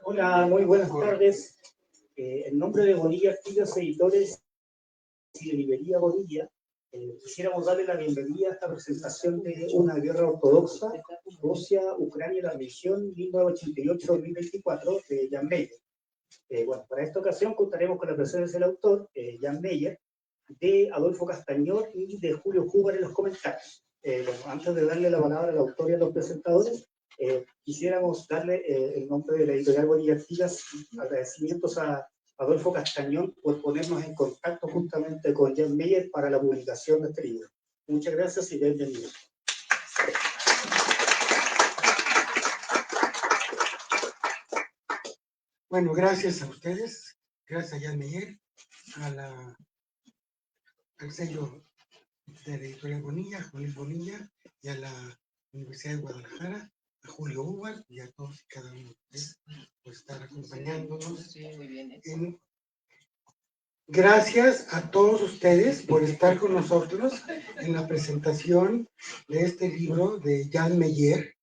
Hola, muy buenas tardes. En nombre de Bonilla Artigas Editores y de Librería Bonilla, quisiéramos darle la bienvenida a esta presentación de Una guerra ortodoxa, Rusia, Ucrania y la religión, 1988-2024, de Jan Meyer. Bueno, para esta ocasión contaremos con la presencia del autor, Jan Meyer, de Adolfo Castañón y de Julio Huber en los comentarios. Bueno, antes de darle la palabra al autor y a los presentadores, quisiéramos darle el nombre de la editorial Bonilla Artigas, agradecimientos a Adolfo Castañón por ponernos en contacto justamente con Jan Meyer para la publicación de este libro. Muchas gracias y bienvenidos. Bueno, gracias a ustedes, gracias a Jan Meyer, al sello de la editorial Bonilla, Juan Luis Bonilla, y a la Universidad de Guadalajara, a Julio Huber y a todos y cada uno de ustedes por estar acompañándonos. Sí, muy bien. Gracias a todos ustedes por estar con nosotros en la presentación de este libro de Jan Meyer.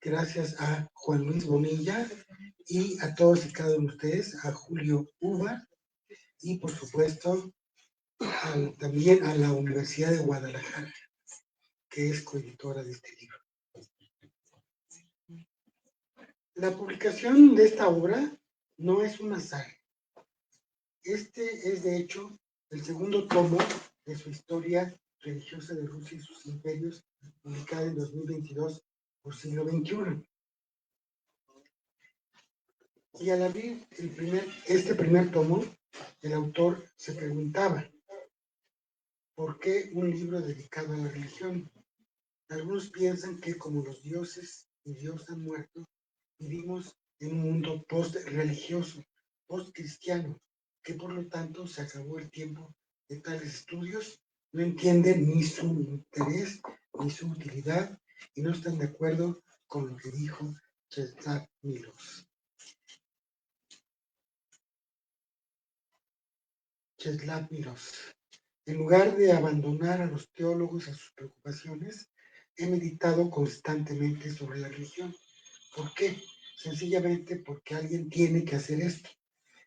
Gracias a Juan Luis Bonilla y a todos y cada uno de ustedes, a Julio Huber y por supuesto también a la Universidad de Guadalajara, que es coeditora de este libro. La publicación de esta obra no es un azar. Este es, de hecho, el segundo tomo de su historia religiosa de Rusia y sus imperios, publicada en 2022 por Siglo XXI. Y al abrir este primer tomo, el autor se preguntaba, ¿por qué un libro dedicado a la religión? Algunos piensan que como los dioses y Dios han muerto, vivimos en un mundo post-religioso, post-cristiano, que por lo tanto se acabó el tiempo de tales estudios, no entienden ni su interés ni su utilidad y no están de acuerdo con lo que dijo Czeslaw Milosz. Czeslaw Milosz. En lugar de abandonar a los teólogos a sus preocupaciones, he meditado constantemente sobre la religión. ¿Por qué? Sencillamente porque alguien tiene que hacer esto.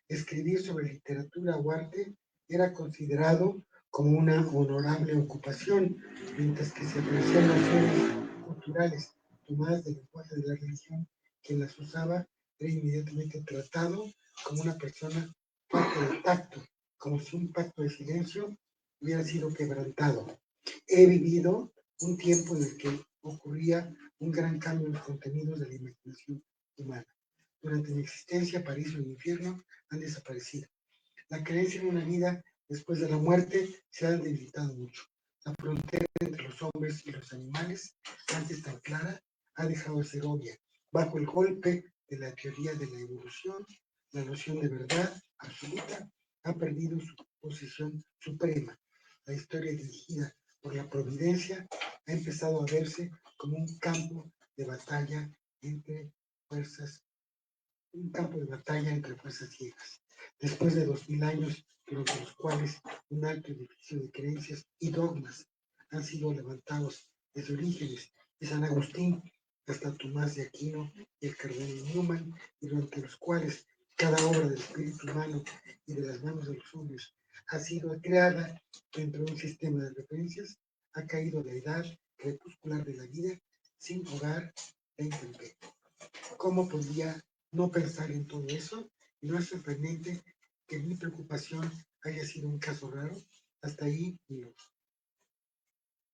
Escribir sobre literatura o arte era considerado como una honorable ocupación, mientras que se apreciaban nociones culturales tomadas del lenguaje de la religión, quien las usaba era inmediatamente tratado como una persona falta de tacto, como si un pacto de silencio hubiera sido quebrantado. He vivido un tiempo en el que ocurría un gran cambio en los contenidos de la imaginación humana. Durante mi existencia, París o el infierno han desaparecido. La creencia en una vida después de la muerte se ha debilitado mucho. La frontera entre los hombres y los animales, antes tan clara, ha dejado de ser obvia. Bajo el golpe de la teoría de la evolución, la noción de verdad absoluta ha perdido su posición suprema. La historia dirigida por la providencia ha empezado a verse como un campo de batalla entre fuerzas ciegas. Después de 2000 años, durante los cuales un alto edificio de creencias y dogmas han sido levantados desde Orígenes y San Agustín hasta Tomás de Aquino y el cardenal Newman, y durante los cuales cada obra del espíritu humano y de las manos de los hombres ha sido creada dentro de un sistema de referencias, ha caído la edad crepuscular de la vida sin hogar e intemperie. ¿Cómo podría no pensar en todo eso? Y no es sorprendente que mi preocupación haya sido un caso raro. Hasta ahí,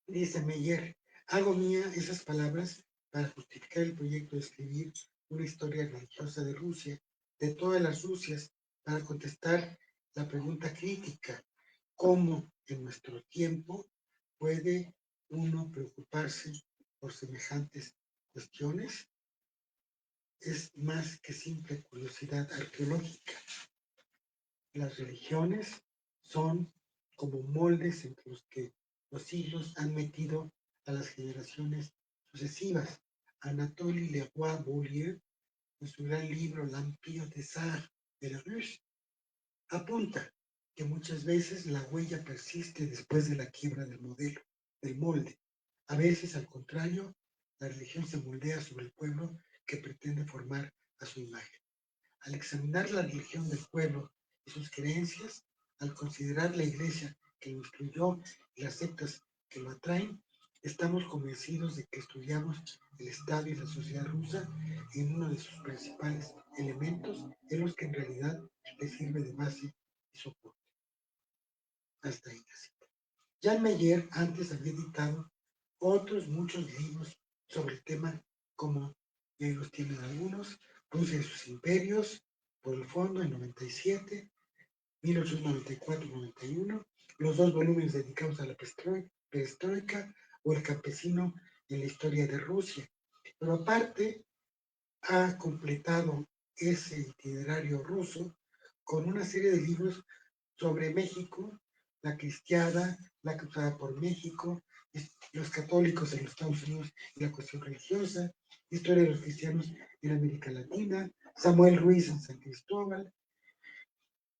dice Meyer, hago mía esas palabras para justificar el proyecto de escribir una historia religiosa de Rusia, de todas las Rusias, para contestar la pregunta crítica, ¿cómo en nuestro tiempo puede uno preocuparse por semejantes cuestiones? Es más que simple curiosidad arqueológica. Las religiones son como moldes entre los que los siglos han metido a las generaciones sucesivas. Anatoly Leroy-Bouillet, en su gran libro L'Empire des Arts de la Russie, apunta que muchas veces la huella persiste después de la quiebra del molde. A veces, al contrario, la religión se moldea sobre el pueblo que pretende formar a su imagen. Al examinar la religión del pueblo y sus creencias, al considerar la iglesia que lo instruyó y las sectas que lo atraen, estamos convencidos de que estudiamos el Estado y la sociedad rusa en uno de sus principales elementos en los que en realidad le sirve de base y soporte. Hasta ahí la cita. Jan Meyer antes había editado otros muchos libros sobre el tema, como ya los tienen algunos: Rusia y sus imperios, por el fondo, en 97, 1894-91, los dos volúmenes dedicados a la perestroika o El campesino en la historia de Rusia. Pero aparte, ha completado ese itinerario ruso con una serie de libros sobre México, la cristiada, la cruzada por México, los católicos en los Estados Unidos y la cuestión religiosa, historia de los cristianos en América Latina, Samuel Ruiz en San Cristóbal,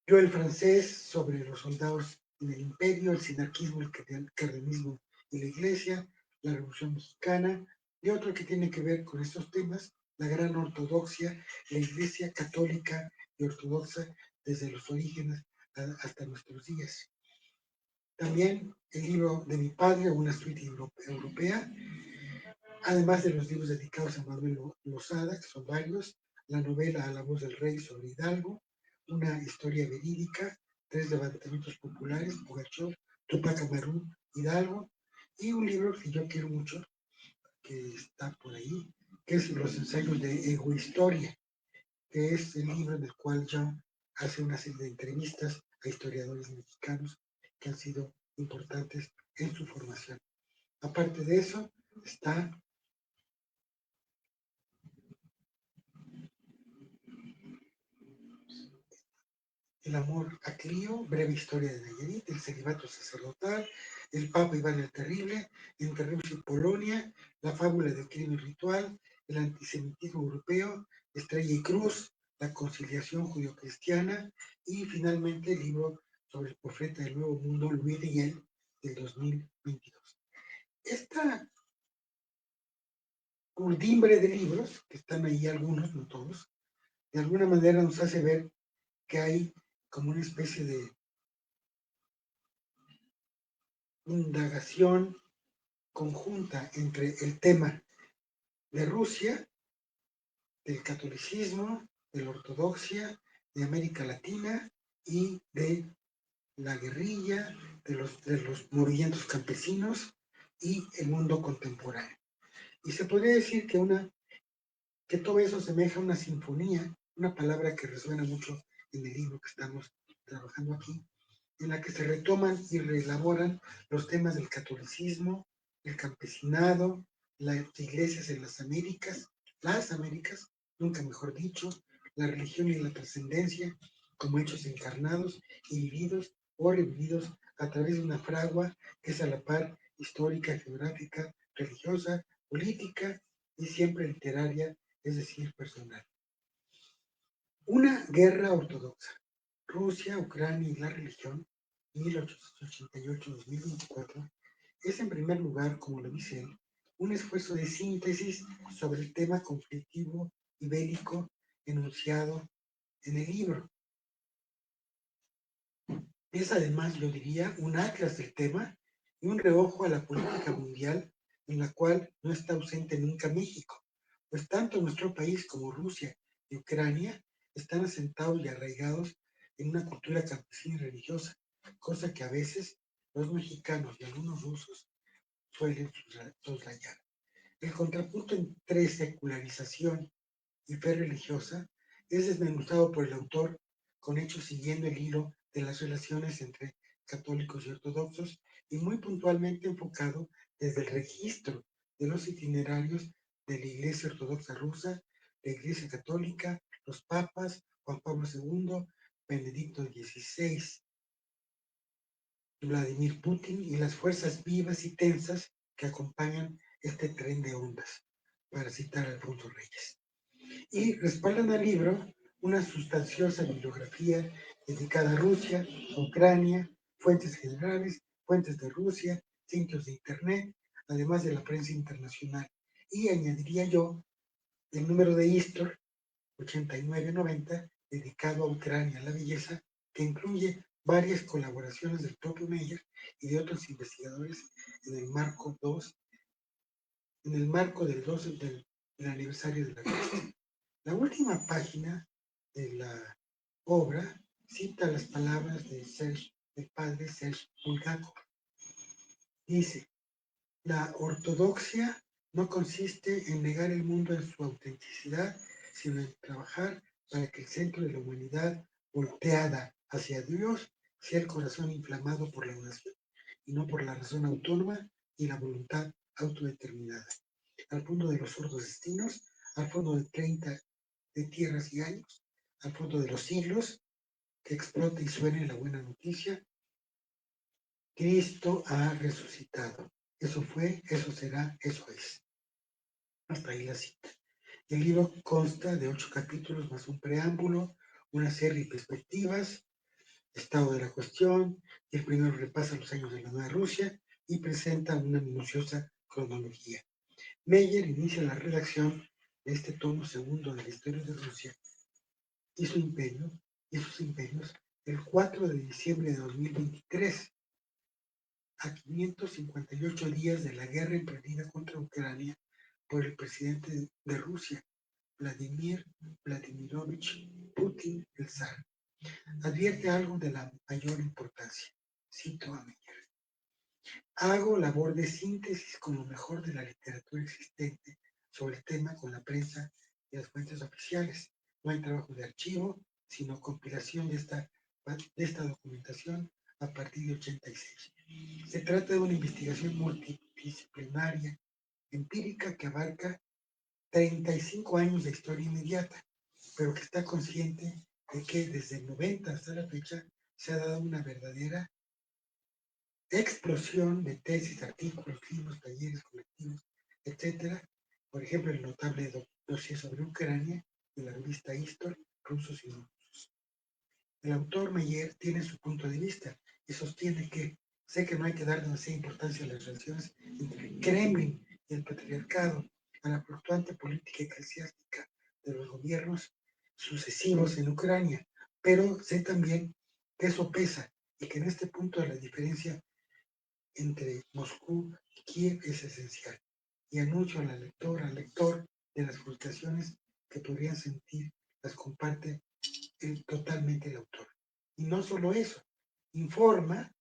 Joel Francés sobre los soldados en el imperio, el sinarquismo, el cardenismo y la iglesia, la Revolución Mexicana, y otro que tiene que ver con estos temas, la gran ortodoxia, la iglesia católica y ortodoxa desde los orígenes hasta nuestros días. También el libro de mi padre, Una suite europea, además de los libros dedicados a Manuel Lozada, que son varios, la novela A la voz del rey sobre Hidalgo, una historia verídica, 3 levantamientos populares, Pugachov, Tupac Amaru, Hidalgo, y un libro que yo quiero mucho, que está por ahí, que es Los ensayos de egohistoria, que es el libro en el cual John hace una serie de entrevistas a historiadores mexicanos que han sido importantes en su formación. Aparte de eso, está El amor a Clio, breve historia de Nayarit, el celibato sacerdotal, el Papa Iván el Terrible, entre Rusia y Polonia, la fábula del crimen ritual, el antisemitismo europeo, Estrella y Cruz, la conciliación judio-cristiana, y finalmente el libro sobre el profeta del Nuevo Mundo, Louis Riel, del 2022. Esta urdimbre de libros, que están ahí algunos, no todos, de alguna manera nos hace ver que hay como una especie de indagación conjunta entre el tema de Rusia, del catolicismo, de la ortodoxia, de América Latina y de la guerrilla, de los movimientos campesinos y el mundo contemporáneo. Y se podría decir que todo eso semeja a una sinfonía, una palabra que resuena mucho en el libro que estamos trabajando aquí, en la que se retoman y reelaboran los temas del catolicismo, el campesinado, las iglesias en las Américas, nunca mejor dicho, la religión y la trascendencia como hechos encarnados y vividos o revividos a través de una fragua que es a la par histórica, geográfica, religiosa, política y siempre literaria, es decir, personal. Una guerra ortodoxa. Rusia, Ucrania y la religión, 1888-2024, es en primer lugar, como lo dice él, un esfuerzo de síntesis sobre el tema conflictivo y bélico enunciado en el libro. Es además, yo diría, un atlas del tema y un reojo a la política mundial en la cual no está ausente nunca México, pues tanto nuestro país como Rusia y Ucrania están asentados y arraigados en una cultura campesina y religiosa, cosa que a veces los mexicanos y algunos rusos suelen soslayar. El contrapunto entre secularización y fe religiosa es desmenuzado por el autor con hechos siguiendo el hilo de las relaciones entre católicos y ortodoxos y muy puntualmente enfocado desde el registro de los itinerarios de la Iglesia Ortodoxa Rusa, la Iglesia Católica, los papas, Juan Pablo II, Benedicto XVI, Vladimir Putin y las fuerzas vivas y tensas que acompañan este tren de ondas, para citar a Alfonso Reyes. Y respaldan al libro una sustanciosa bibliografía dedicada a Rusia, a Ucrania, fuentes generales, fuentes de Rusia, sitios de internet, además de la prensa internacional. Y añadiría yo el número de Histor 8990, dedicado a Ucrania, la belleza, que incluye varias colaboraciones del propio Meyer y de otros investigadores en el marco 2, en el marco del 12 del aniversario de la revista. La última página de la obra cita las palabras del padre Serge Bulgakov. Dice: la ortodoxia no consiste en negar el mundo en su autenticidad, sino en trabajar para que el centro de la humanidad, volteada hacia Dios, sea el corazón inflamado por la oración, y no por la razón autónoma y la voluntad autodeterminada. Al fondo de los sordos destinos, al fondo de 30 de tierras y años, al fondo de los siglos, que explote y suene la buena noticia: Cristo ha resucitado. Eso fue, eso será, eso es. Hasta ahí la cita. El libro consta de 8 capítulos más un preámbulo, una serie de perspectivas, estado de la cuestión, y el primero repasa los años de la Nueva Rusia y presenta una minuciosa cronología. Meyer inicia la redacción de este tomo segundo de la historia de Rusia y su imperio y sus imperios el 4 de diciembre de 2023, a 558 días de la guerra emprendida contra Ucrania por el presidente de Rusia, Vladimir Vladimirovich Putin, el zar. Advierte algo de la mayor importancia. Cito a Meyer: hago labor de síntesis con lo mejor de la literatura existente sobre el tema con la prensa y las fuentes oficiales. No hay trabajo de archivo, sino compilación de esta documentación a partir de 86. Se trata de una investigación multidisciplinaria, empírica, que abarca 35 años de historia inmediata, pero que está consciente de que desde el 90 hasta la fecha se ha dado una verdadera explosión de tesis, artículos, libros, talleres colectivos, etcétera. Por ejemplo, el notable dossier sobre Ucrania de la revista Histor, rusos y no rusos. El autor Meyer tiene su punto de vista y sostiene que sé que no hay que dar demasiada importancia a las relaciones entre el Kremlin y el patriarcado, a la fluctuante política eclesiástica de los gobiernos sucesivos en Ucrania, pero sé también que eso pesa y que en este punto la diferencia entre Moscú y Kiev es esencial. Y anuncio a la lectora, al lector, de las frustraciones que podrían sentir, las comparte totalmente el autor. Y no solo eso, informa,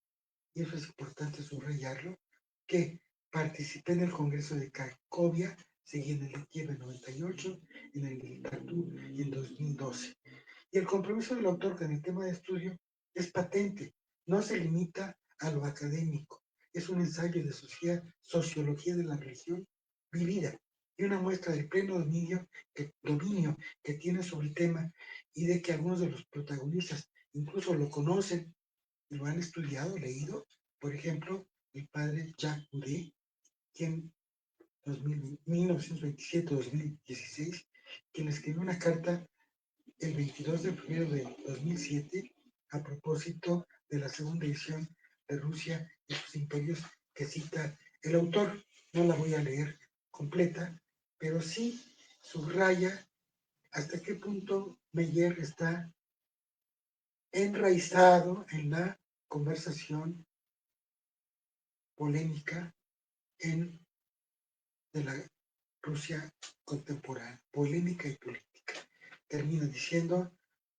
y eso es importante subrayarlo, que participé en el Congreso de Cracovia, seguí en el de Kiev en 98, en el de Tartu en 2012. Y el compromiso del autor con el tema de estudio es patente, no se limita a lo académico, es un ensayo de sociología de la religión vivida y una muestra del pleno dominio que tiene sobre el tema, y de que algunos de los protagonistas incluso lo conocen y lo han estudiado, leído. Por ejemplo, el padre Jacques Boudet, quien 1927-2016, quien escribió una carta el 22 de febrero de 2007 a propósito de la segunda edición de Rusia y sus imperios, que cita el autor. No la voy a leer completa, pero sí subraya hasta qué punto Meyer está enraizado en la conversación polémica de la Rusia contemporánea, polémica y política. Termina diciendo: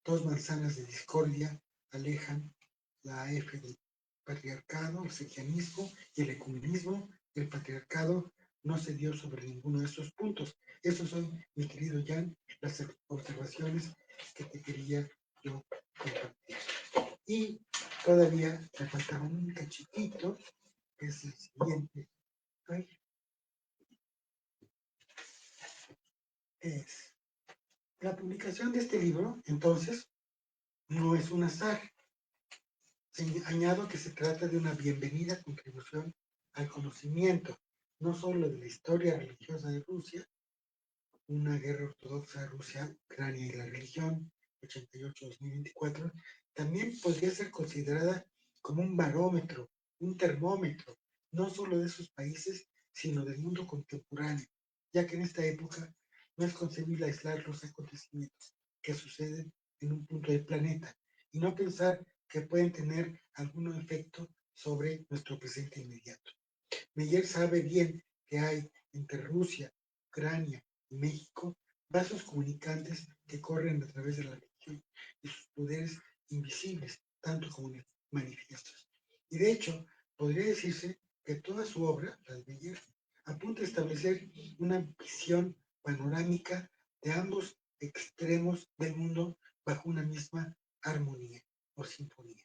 dos manzanas de discordia alejan la AF del patriarcado, el sequianismo y el ecumenismo. El patriarcado no se dio sobre ninguno de estos puntos. Esos son, mi querido Jan, las observaciones que te quería yo compartir. Y todavía me faltaba un cachitito, que es el siguiente. Es la publicación de este libro, entonces, no es un azar. Añado que se trata de una bienvenida contribución al conocimiento, no solo de la historia religiosa de Rusia, una guerra ortodoxa, Rusia, Ucrania y la religión, 88-2024, también podría ser considerada como un barómetro, un termómetro, no solo de esos países, sino del mundo contemporáneo, ya que en esta época no es concebible aislar los acontecimientos que suceden en un punto del planeta y no pensar que pueden tener algún efecto sobre nuestro presente inmediato. Meyer sabe bien que hay entre Rusia, Ucrania y México vasos comunicantes que corren a través de la religión y sus poderes invisibles, tanto como manifiestos. Y de hecho, podría decirse que toda su obra, la de Meyer, apunta a establecer una visión panorámica de ambos extremos del mundo bajo una misma armonía o sinfonía.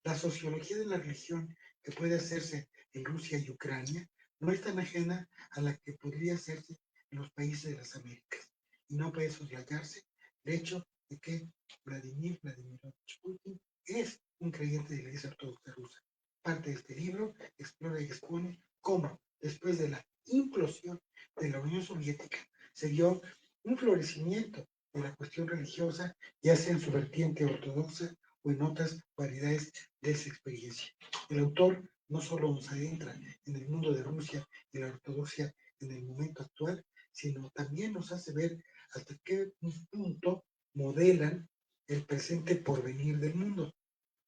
La sociología de la religión que puede hacerse en Rusia y Ucrania no es tan ajena a la que podría hacerse en los países de las Américas y no puede soslayarse el hecho de que Vladimir Vladimirovich Putin es un creyente de la Iglesia Ortodoxa rusa. Parte de este libro explora y expone cómo, después de la implosión de la Unión Soviética, se dio un florecimiento de la cuestión religiosa, ya sea en su vertiente ortodoxa o en otras variedades de esa experiencia. El autor no solo nos adentra en el mundo de Rusia y la ortodoxia en el momento actual, sino también nos hace ver hasta qué punto modelan el presente porvenir del mundo.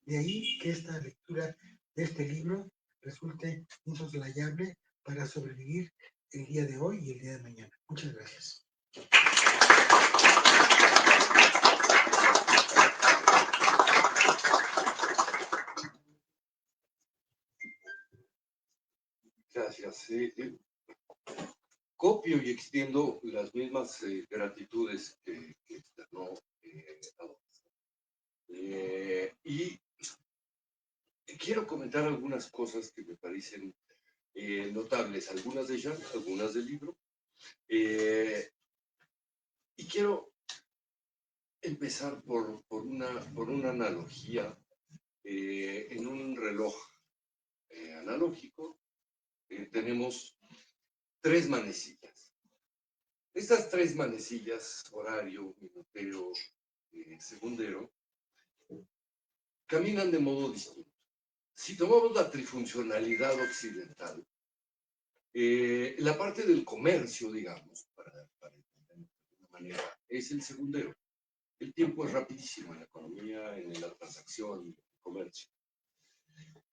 De ahí que esta lectura de este libro resulte insoslayable para sobrevivir el día de hoy y el día de mañana. Muchas gracias. Gracias. Copio y extiendo las mismas gratitudes que externó Adolfo. Y quiero comentar algunas cosas que me parecen notables, algunas de ellas, algunas del libro. Y quiero empezar por una analogía. En un reloj analógico tenemos 3 manecillas. Estas 3 manecillas, horario, minutero, segundero, caminan de modo distinto. Si tomamos la trifuncionalidad occidental, la parte del comercio, digamos, para entender de alguna manera, es el segundero. El tiempo es rapidísimo en la economía, en la transacción, en el comercio.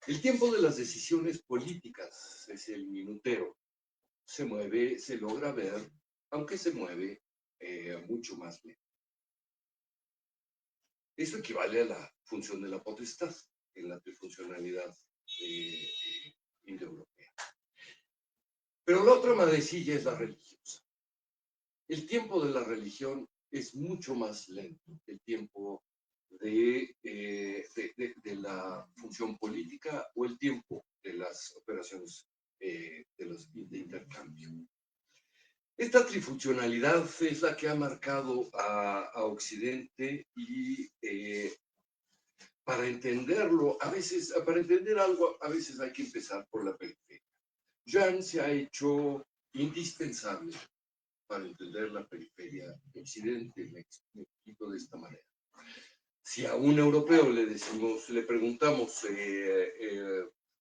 El tiempo de las decisiones políticas es el minutero. Se mueve, se logra ver, aunque se mueve mucho más lento. Eso equivale a la función de la potestad en la trifuncionalidad indoeuropea. Pero la otra manecilla es la religiosa. El tiempo de la religión es mucho más lento que el tiempo de la función política o el tiempo de las operaciones de intercambio. Esta trifuncionalidad es la que ha marcado a Occidente y para entenderlo, para entender algo, a veces hay que empezar por la periferia. Jean se ha hecho indispensable para entender la periferia de Occidente. Me explico de esta manera. Si a un europeo le preguntamos,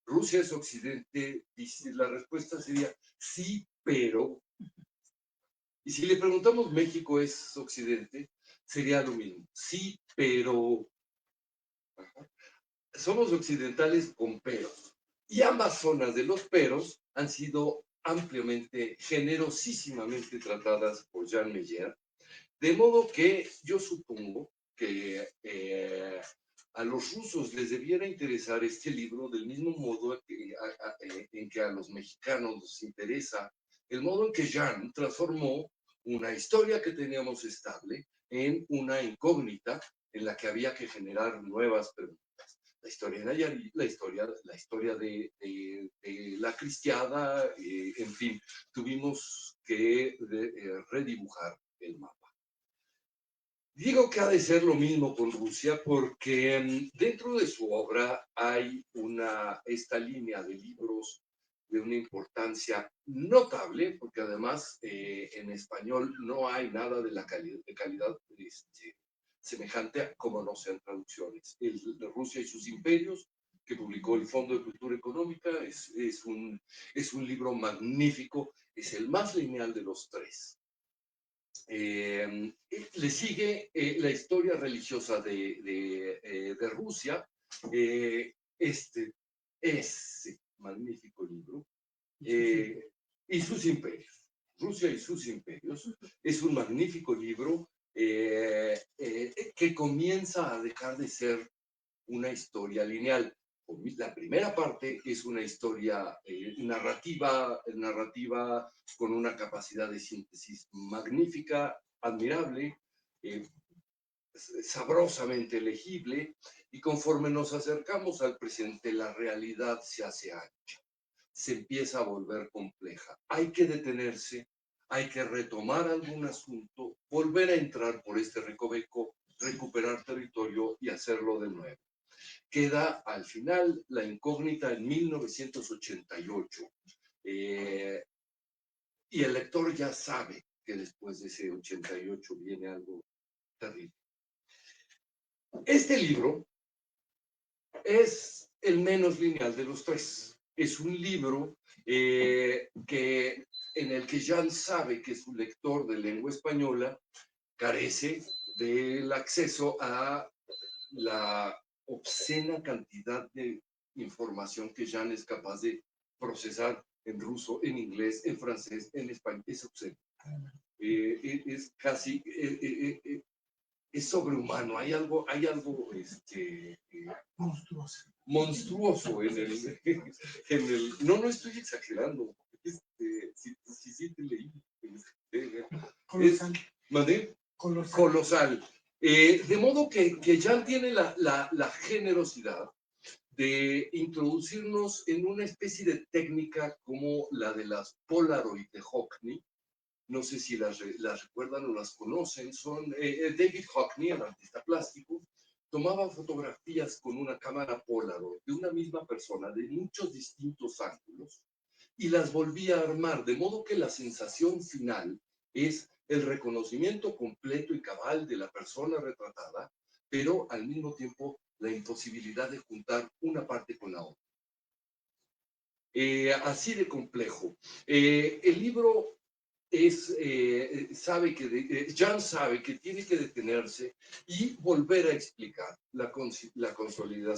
¿Rusia es Occidente? La respuesta sería sí, pero. Y si le preguntamos, ¿México es Occidente? Sería lo mismo. Sí, pero. Ajá. Somos occidentales con peros. Y ambas zonas de los peros han sido ampliamente, generosísimamente tratadas por Jean Meyer, de modo que yo supongo que a los rusos les debiera interesar este libro del mismo modo en que a los mexicanos nos interesa el modo en que Jean transformó una historia que teníamos estable en una incógnita en la que había que generar nuevas preguntas. La historia de Nayarit, la historia de la cristiada, en fin, tuvimos que redibujar el mapa. Digo que ha de ser lo mismo con Rusia porque dentro de su obra hay esta línea de libros de una importancia notable, porque además en español no hay nada de calidad semejante a como no sean traducciones. El de Rusia y sus imperios, que publicó el Fondo de Cultura Económica. Es un libro magnífico, es el más lineal de los tres. Le sigue la historia religiosa de Rusia, ese magnífico libro, y sus imperios. Rusia y sus imperios es un magnífico libro que comienza a dejar de ser una historia lineal. La primera parte es una historia narrativa con una capacidad de síntesis magnífica, admirable, sabrosamente legible, y conforme nos acercamos al presente, la realidad se hace ancha, se empieza a volver compleja. Hay que detenerse, hay que retomar algún asunto, volver a entrar por este recoveco, recuperar territorio y hacerlo de nuevo. Queda al final la incógnita en 1988. Y el lector ya sabe que después de ese 88 viene algo terrible. Este libro es el menos lineal de los tres. Es un libro en el que Jan sabe que su lector de lengua española carece del acceso a la obscena cantidad de información que Jan es capaz de procesar en ruso, en inglés, en francés, en español. Es obsceno. Es casi, es sobrehumano. Hay algo monstruoso en el. No estoy exagerando. Sí te leí. Colosal. Colosal. De modo que Jan tiene la generosidad de introducirnos en una especie de técnica como la de las Polaroid de Hockney. No sé si las recuerdan o las conocen. Son David Hockney, el artista plástico, tomaba fotografías con una cámara Polaroid de una misma persona de muchos distintos ángulos y las volvía a armar, de modo que la sensación final es el reconocimiento completo y cabal de la persona retratada, pero al mismo tiempo la imposibilidad de juntar una parte con la otra. Así de complejo. El libro Jan sabe que tiene que detenerse y volver a explicar las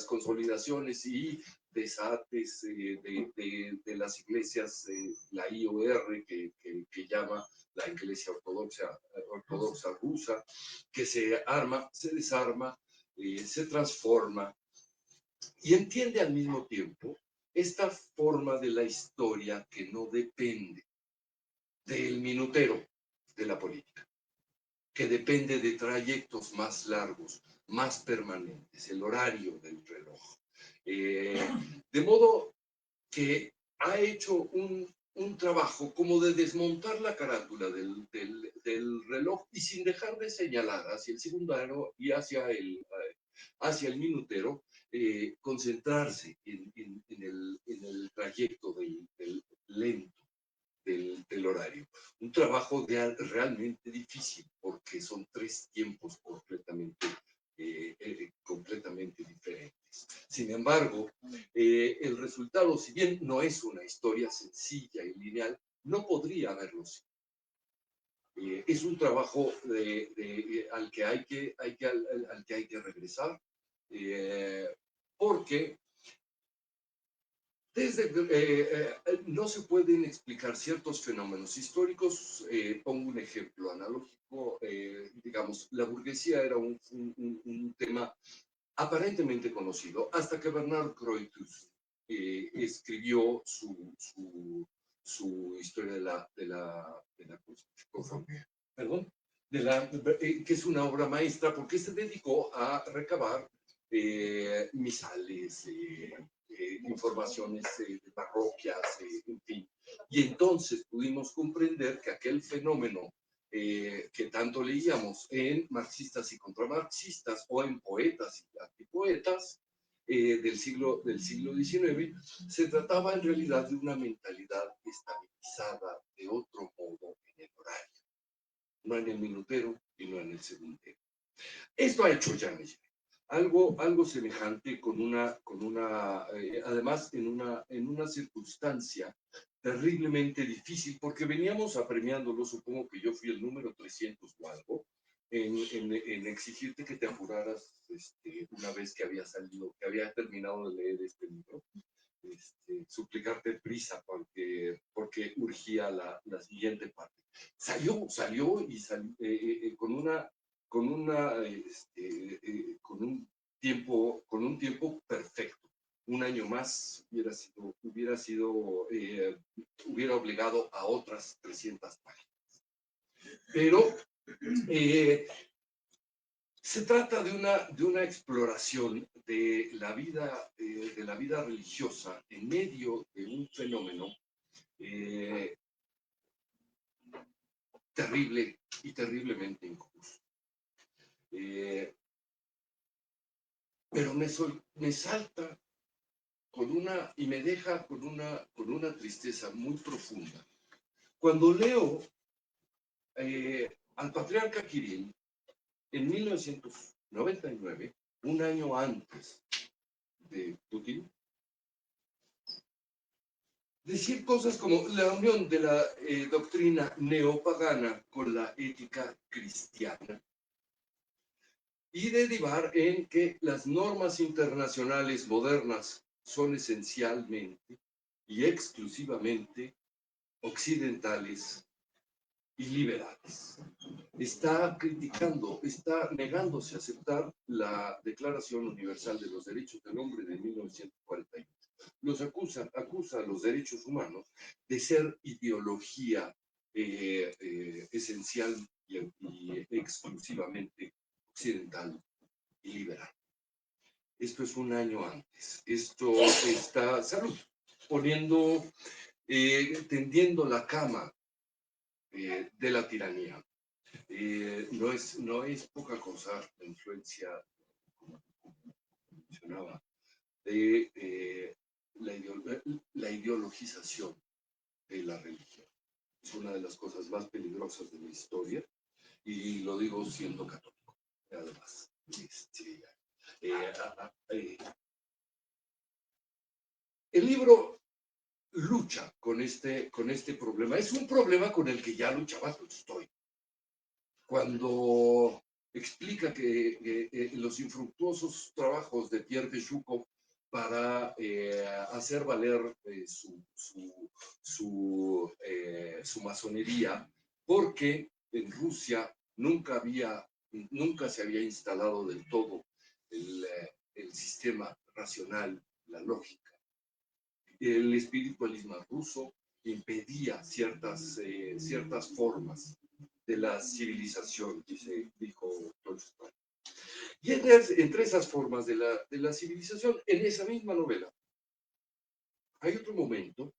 consolidaciones y desates de las iglesias, la IOR que llama la Iglesia ortodoxa rusa, que se arma, se desarma, se transforma y entiende al mismo tiempo esta forma de la historia que no depende del minutero de la política, que depende de trayectos más largos, más permanentes, el horario del reloj. De modo que ha hecho un trabajo como de desmontar la carátula del reloj y sin dejar de señalar hacia el secundario y hacia el minutero, concentrarse en el trayecto del lento. Del horario. Un trabajo realmente difícil porque son tres tiempos completamente diferentes. Sin embargo, el resultado, si bien no es una historia sencilla y lineal, no podría haberlo sido. Es un trabajo al que hay que regresar porque no se pueden explicar ciertos fenómenos históricos. Pongo un ejemplo analógico. Digamos, la burguesía era un tema aparentemente conocido hasta que Bernard Croitus escribió su historia de la perdón, que es una obra maestra porque se dedicó a recabar misales, informaciones de parroquias, en fin. Y entonces pudimos comprender que aquel fenómeno que tanto leíamos en marxistas y contramarxistas o en poetas y antipoetas del siglo XIX, se trataba en realidad de una mentalidad estabilizada de otro modo en el horario, no en el minutero y no en el segundero. Esto ha hecho Jan Leyer. algo semejante además en una circunstancia terriblemente difícil, porque veníamos apremiándolo, supongo que yo fui el número 300 o algo, en exigirte que te apuraras una vez que había salido, que había terminado de leer este libro, suplicarte prisa porque urgía la siguiente parte. Salió con un tiempo perfecto. Un año más hubiera obligado a otras 300 páginas. Pero se trata de una exploración de la vida religiosa en medio de un fenómeno terrible y terriblemente injusto. Pero me salta y me deja con una tristeza muy profunda. Cuando leo al patriarca Kirill en 1999, un año antes de Putin, decir cosas como la unión de la doctrina neopagana con la ética cristiana y derivar en que las normas internacionales modernas son esencialmente y exclusivamente occidentales y liberales. Está criticando, está negándose a aceptar la Declaración Universal de los Derechos del Hombre de 1948. Acusa a los derechos humanos de ser ideología esencial y exclusivamente occidental y liberal. Esto es un año antes. Esto está, salud, tendiendo la cama de la tiranía. No es poca cosa la influencia, como mencionaba, de la ideologización de la religión. Es una de las cosas más peligrosas de la historia, y lo digo siendo católico, además. El libro lucha con este problema. Es un problema con el que ya luchaba Tolstoy cuando explica que los infructuosos trabajos de Pierre Bejoukov para hacer valer su masonería, porque en Rusia nunca se había instalado del todo el sistema racional, la lógica. El espiritualismo ruso impedía ciertas formas de la civilización, dijo Tolstoy. Y entre esas formas de la civilización, en esa misma novela, hay otro momento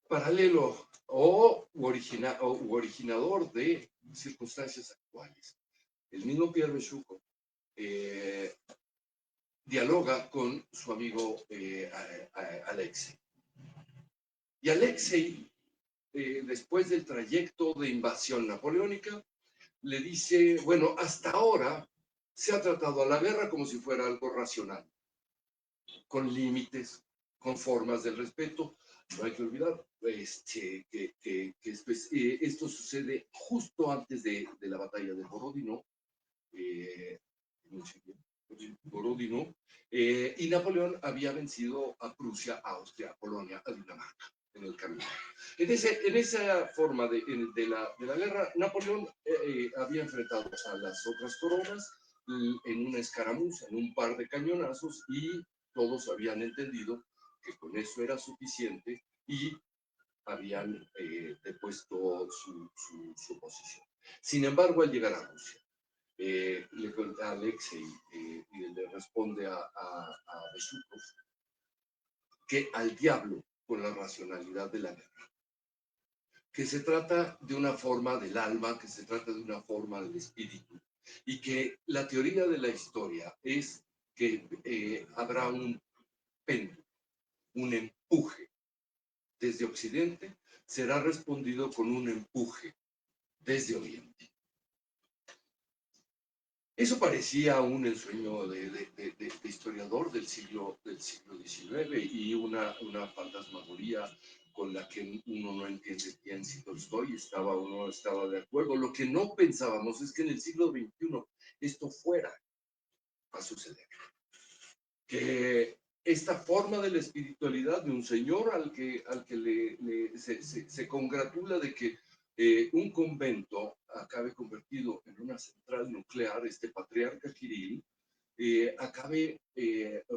paralelo o originador de circunstancias actuales. El mismo Pierre Bejoukov dialoga con su amigo Alexei. Y Alexei, después del trayecto de invasión napoleónica, le dice, bueno, hasta ahora se ha tratado a la guerra como si fuera algo racional, con límites, con formas de respeto. No hay que olvidar que esto sucede justo antes de la batalla de Borodino, y Napoleón había vencido a Prusia, a Austria, a Polonia, a Dinamarca en el camino. En esa forma de la guerra, Napoleón había enfrentado a las otras coronas en una escaramuza, en un par de cañonazos, y todos habían entendido que con eso era suficiente y habían depuesto su posición. Sin embargo, al llegar a Rusia, le cuenta a Alexei y le responde a Bejoukov que al diablo con la racionalidad de la guerra, que se trata de una forma del alma, que se trata de una forma del espíritu, y que la teoría de la historia es que habrá un péndulo, un empuje desde Occidente, será respondido con un empuje desde Oriente. Eso parecía un ensueño de historiador del siglo XIX y una fantasmagoría con la que uno no entiende bien si Tolstoy estaba o no estaba de acuerdo. Lo que no pensábamos es que en el siglo XXI esto fuera a suceder. Que esta forma de la espiritualidad de un señor al que se congratula de que un convento acabe convertido en una central nuclear, este patriarca Kirill, acabe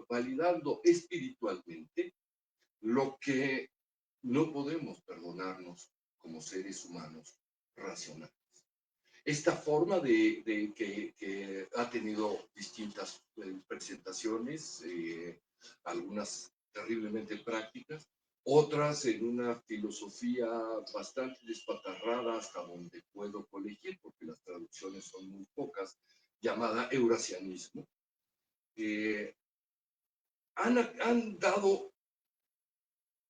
validando espiritualmente lo que no podemos perdonarnos como seres humanos racionales. Esta forma que ha tenido distintas presentaciones, algunas terriblemente prácticas, otras en una filosofía bastante despatarrada hasta donde puedo colegir, porque las traducciones son muy pocas, llamada eurasianismo, han dado,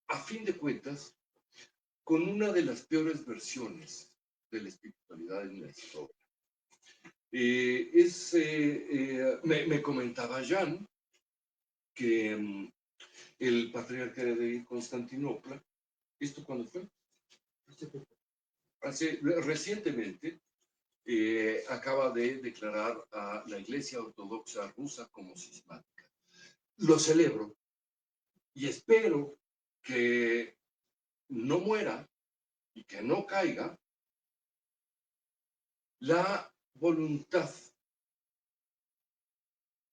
a fin de cuentas, con una de las peores versiones de la espiritualidad en la historia. Me comentaba Jan que el patriarca de Constantinopla, ¿esto cuándo fue? Recientemente acaba de declarar a la Iglesia Ortodoxa rusa como cismática. Lo celebro y espero que no muera y que no caiga la voluntad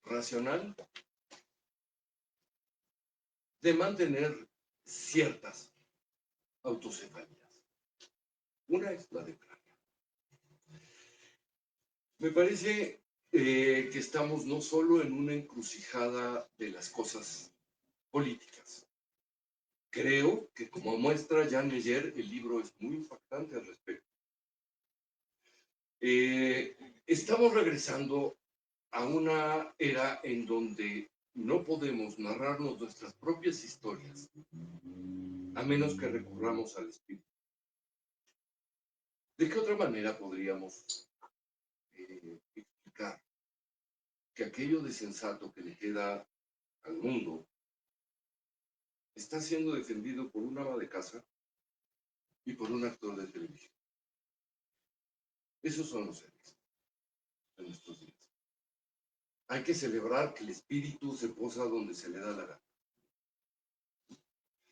racional de mantener ciertas autocefalías. Una es la de Ucrania. Me parece que estamos no solo en una encrucijada de las cosas políticas. Creo que, como muestra Jan Meyer, el libro es muy impactante al respecto. Estamos regresando a una era en donde no podemos narrarnos nuestras propias historias a menos que recurramos al espíritu. ¿De qué otra manera podríamos explicar que aquello de sensato que le queda al mundo está siendo defendido por un ama de casa y por un actor de televisión? Esos son los héroes de nuestros días. Hay que celebrar que el espíritu se posa donde se le da la gana.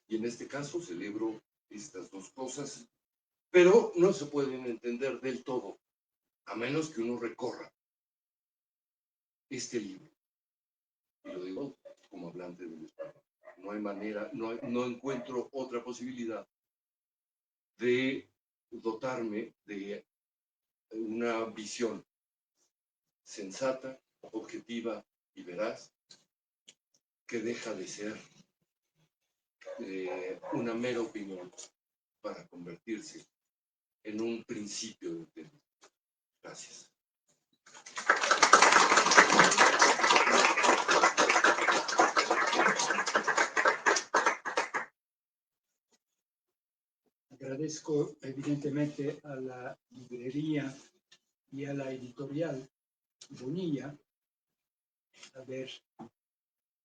Y en este caso celebro estas dos cosas, pero no se pueden entender del todo, a menos que uno recorra este libro. Y lo digo como hablante del español. No hay manera, no encuentro otra posibilidad de dotarme de una visión sensata, objetiva y veraz, que deja de ser una mera opinión para convertirse en un principio de tema. Gracias. Agradezco evidentemente a la librería y a la editorial Bonilla haber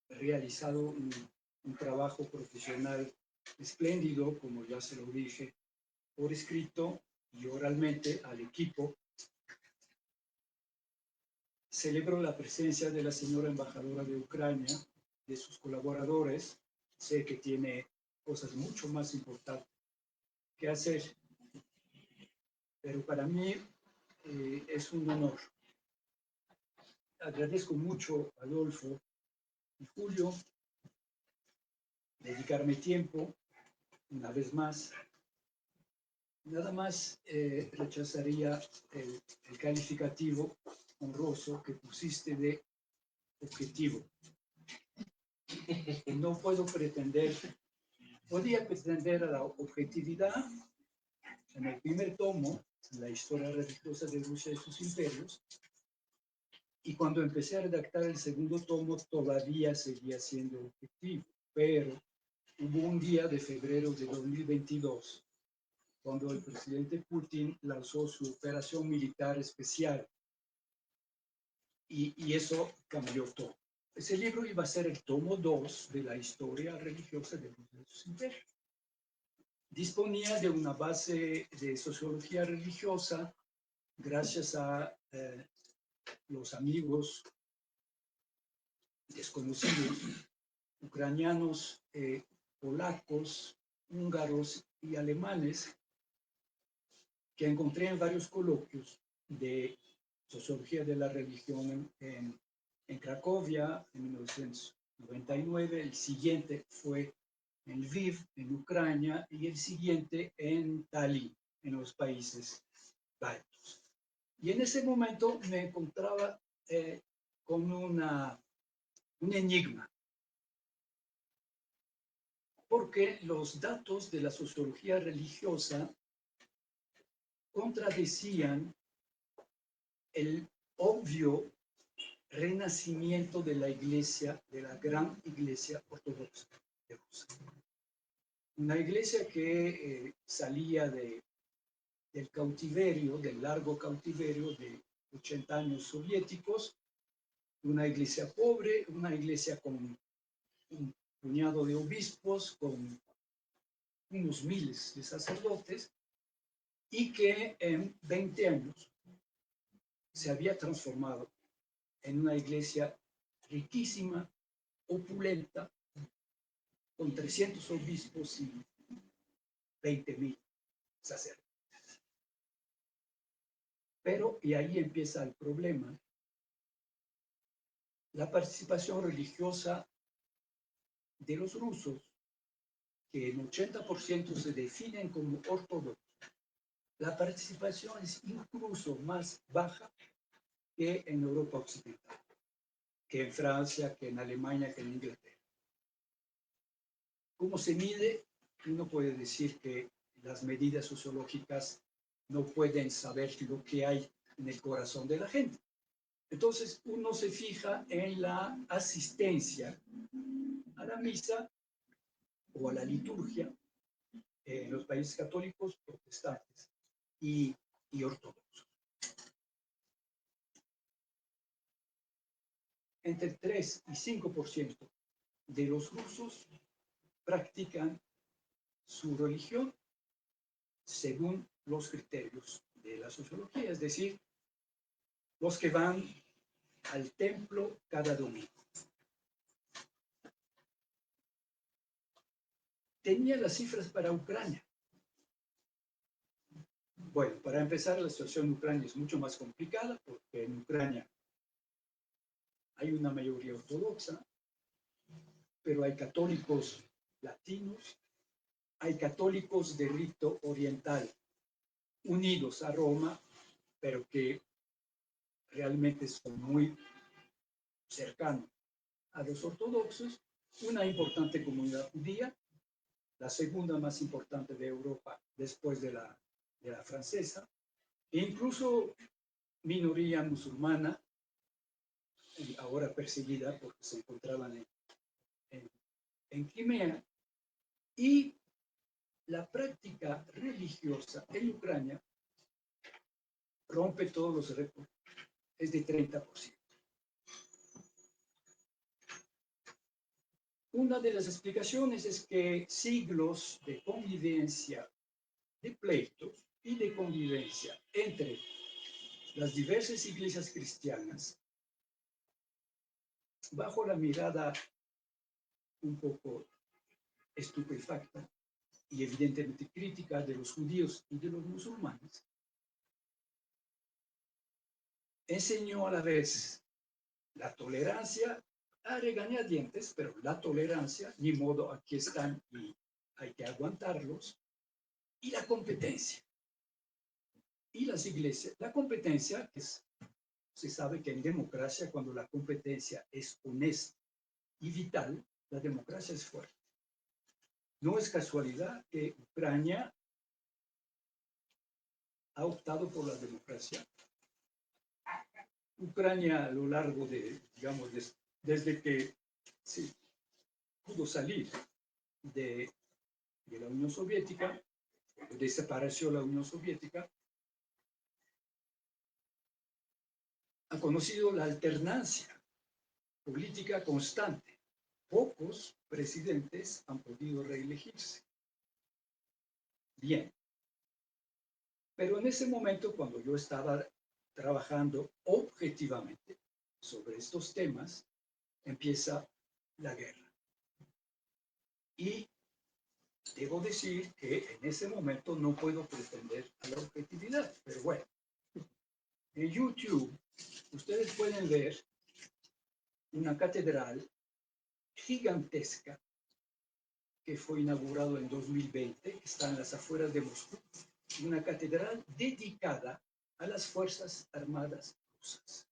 realizado un trabajo profesional espléndido, como ya se lo dije, por escrito y oralmente al equipo. Celebro la presencia de la señora embajadora de Ucrania, de sus colaboradores. Sé que tiene cosas mucho más importantes que hacer, pero para mí es un honor. Agradezco mucho a Adolfo y Julio dedicarme tiempo una vez más. Nada más rechazaría el calificativo honroso que pusiste de objetivo. No puedo pretender, podía pretender a la objetividad en el primer tomo, la historia religiosa de Rusia y sus imperios, y cuando empecé a redactar el segundo tomo todavía seguía siendo objetivo, pero hubo un día de febrero de 2022 cuando el presidente Putin lanzó su operación militar especial y eso cambió todo. Ese libro iba a ser el tomo 2 de la historia religiosa de los imperios. Disponía de una base de sociología religiosa gracias a los amigos desconocidos, ucranianos, polacos, húngaros y alemanes, que encontré en varios coloquios de sociología de la religión en Cracovia en 1999. El siguiente fue en Lviv, en Ucrania, y el siguiente en Tallinn, en los países bálticos. Y en ese momento me encontraba con un enigma, porque los datos de la sociología religiosa contradecían el obvio renacimiento de la iglesia, de la gran iglesia ortodoxa de Rusia. Una iglesia que salía del cautiverio, del largo cautiverio de 80 años soviéticos, una iglesia pobre, una iglesia con un puñado de obispos, con unos miles de sacerdotes, y que en 20 años se había transformado en una iglesia riquísima, opulenta, con 300 obispos y 20.000 sacerdotes. Pero, y ahí empieza el problema, la participación religiosa de los rusos, que en 80% se definen como ortodoxos, la participación es incluso más baja que en Europa Occidental, que en Francia, que en Alemania, que en Inglaterra. ¿Cómo se mide? Uno puede decir que las medidas sociológicas no pueden saber lo que hay en el corazón de la gente. Entonces, uno se fija en la asistencia a la misa o a la liturgia en los países católicos, protestantes y ortodoxos. Entre 3 y 5% de los rusos practican su religión según los criterios de la sociología, es decir, los que van al templo cada domingo. Tenía las cifras para Ucrania. Bueno, para empezar, la situación en Ucrania es mucho más complicada porque en Ucrania hay una mayoría ortodoxa, pero hay católicos latinos, hay católicos de rito oriental unidos a Roma, pero que realmente son muy cercanos a los ortodoxos, una importante comunidad judía, la segunda más importante de Europa después de la francesa, e incluso minoría musulmana, ahora perseguida porque se encontraban en Crimea, y la práctica religiosa en Ucrania rompe todos los récords, es de 30%. Una de las explicaciones es que siglos de convivencia, de pleitos y de convivencia entre las diversas iglesias cristianas, bajo la mirada un poco estupefacta y evidentemente crítica de los judíos y de los musulmanes, enseñó a la vez la tolerancia a regañadientes, pero la tolerancia, ni modo, aquí están y hay que aguantarlos, y la competencia. Y las iglesias, la competencia se sabe que en democracia, cuando la competencia es honesta y vital, la democracia es fuerte. No es casualidad que Ucrania ha optado por la democracia. Ucrania a lo largo de, digamos, desde que se pudo salir de la Unión Soviética, desapareció la Unión Soviética, ha conocido la alternancia política constante. Pocos presidentes han podido reelegirse. Bien. Pero en ese momento, cuando yo estaba trabajando objetivamente sobre estos temas, empieza la guerra. Y debo decir que en ese momento no puedo pretender a la objetividad, pero bueno, en YouTube ustedes pueden ver una catedral gigantesca que fue inaugurado en 2020, que está en las afueras de Moscú, una catedral dedicada a las Fuerzas Armadas rusas.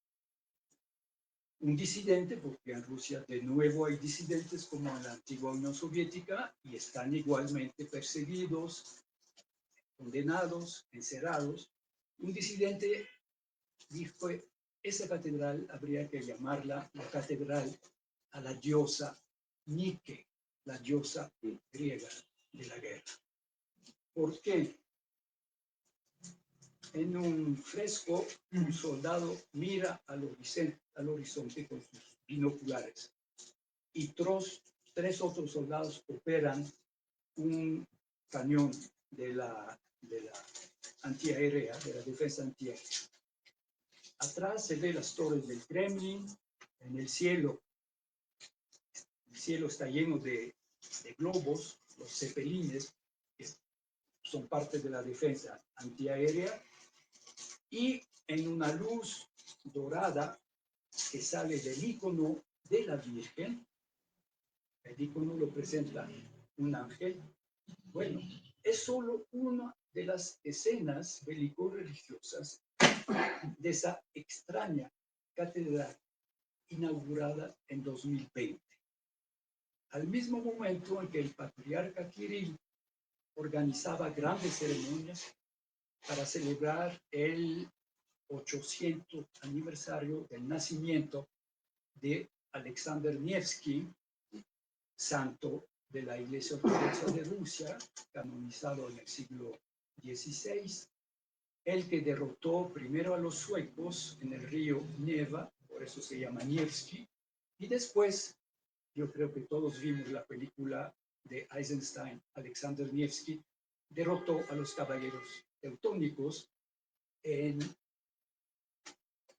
Un disidente, porque en Rusia de nuevo hay disidentes como en la antigua Unión Soviética y están igualmente perseguidos, condenados, encerrados. Un disidente dijo, esa catedral habría que llamarla la catedral a la diosa Nike, la diosa griega de la guerra. ¿Por qué? En un fresco, un soldado mira al horizonte con sus binoculares y tres otros soldados operan un cañón de la antiaérea, de la defensa antiaérea. Atrás se ve las torres del Kremlin, en el cielo está lleno de globos, los cepelines, que son parte de la defensa antiaérea, y en una luz dorada que sale del icono de la Virgen, el icono lo presenta un ángel. Bueno, es solo una de las escenas bélico-religiosas de esa extraña catedral inaugurada en 2020. Al mismo momento en que el patriarca Kirill organizaba grandes ceremonias para celebrar el 800 aniversario del nacimiento de Alexander Nevsky, santo de la Iglesia Ortodoxa de Rusia, canonizado en el siglo XVI, el que derrotó primero a los suecos en el río Neva, por eso se llama Nevsky, y después, yo creo que todos vimos la película de Eisenstein, Alexander Nevsky, derrotó a los caballeros teutónicos en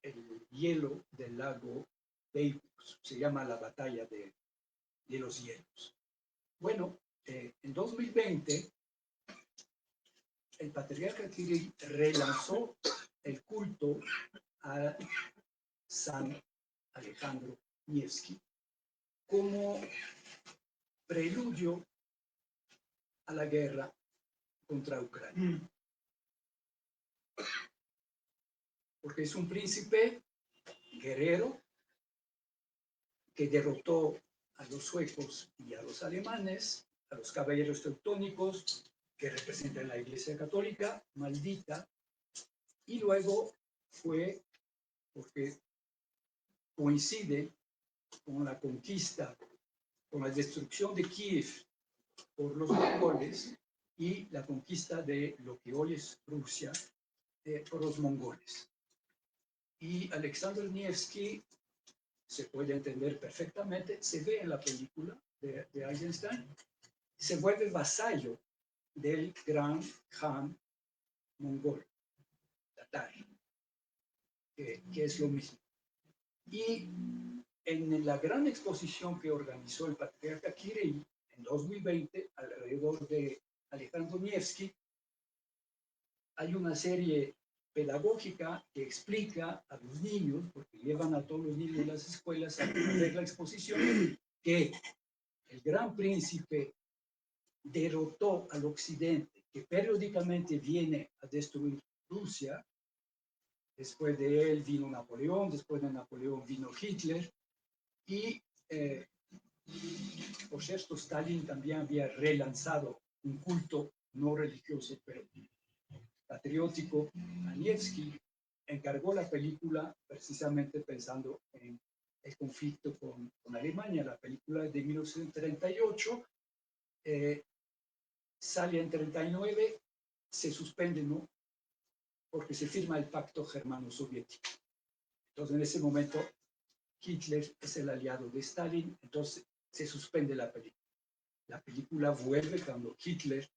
el hielo del lago Peipus. Se llama la batalla de los hielos. Bueno, en 2020, el patriarca Kirill relanzó el culto a San Alejandro Nevsky como preludio a la guerra contra Ucrania. Porque es un príncipe guerrero que derrotó a los suecos y a los alemanes, a los caballeros teutónicos, que representan la Iglesia Católica, maldita, y luego fue, porque coincide con la conquista, con la destrucción de Kiev por los mongoles y la conquista de lo que hoy es Rusia por los mongoles. Y Alexander Nevsky se puede entender perfectamente, se ve en la película de Eisenstein, se vuelve vasallo del gran Khan mongol, Tatar, que es lo mismo. Y en la gran exposición que organizó el patriarca Kirill en 2020, alrededor de Alejandro Nevsky, hay una serie pedagógica que explica a los niños, porque llevan a todos los niños de las escuelas a ver la exposición, que el gran príncipe derrotó al occidente, que periódicamente viene a destruir Rusia. Después de él vino Napoleón, después de Napoleón vino Hitler, y por cierto, Stalin también había relanzado un culto no religioso, pero patriótico a Nevsky. Encargó la película precisamente pensando en el conflicto con Alemania. La película es de 1938, sale en 39, se suspende, ¿no? Porque se firma el pacto germano-soviético. Entonces, en ese momento, Hitler es el aliado de Stalin, entonces se suspende la película. La película vuelve cuando Hitler,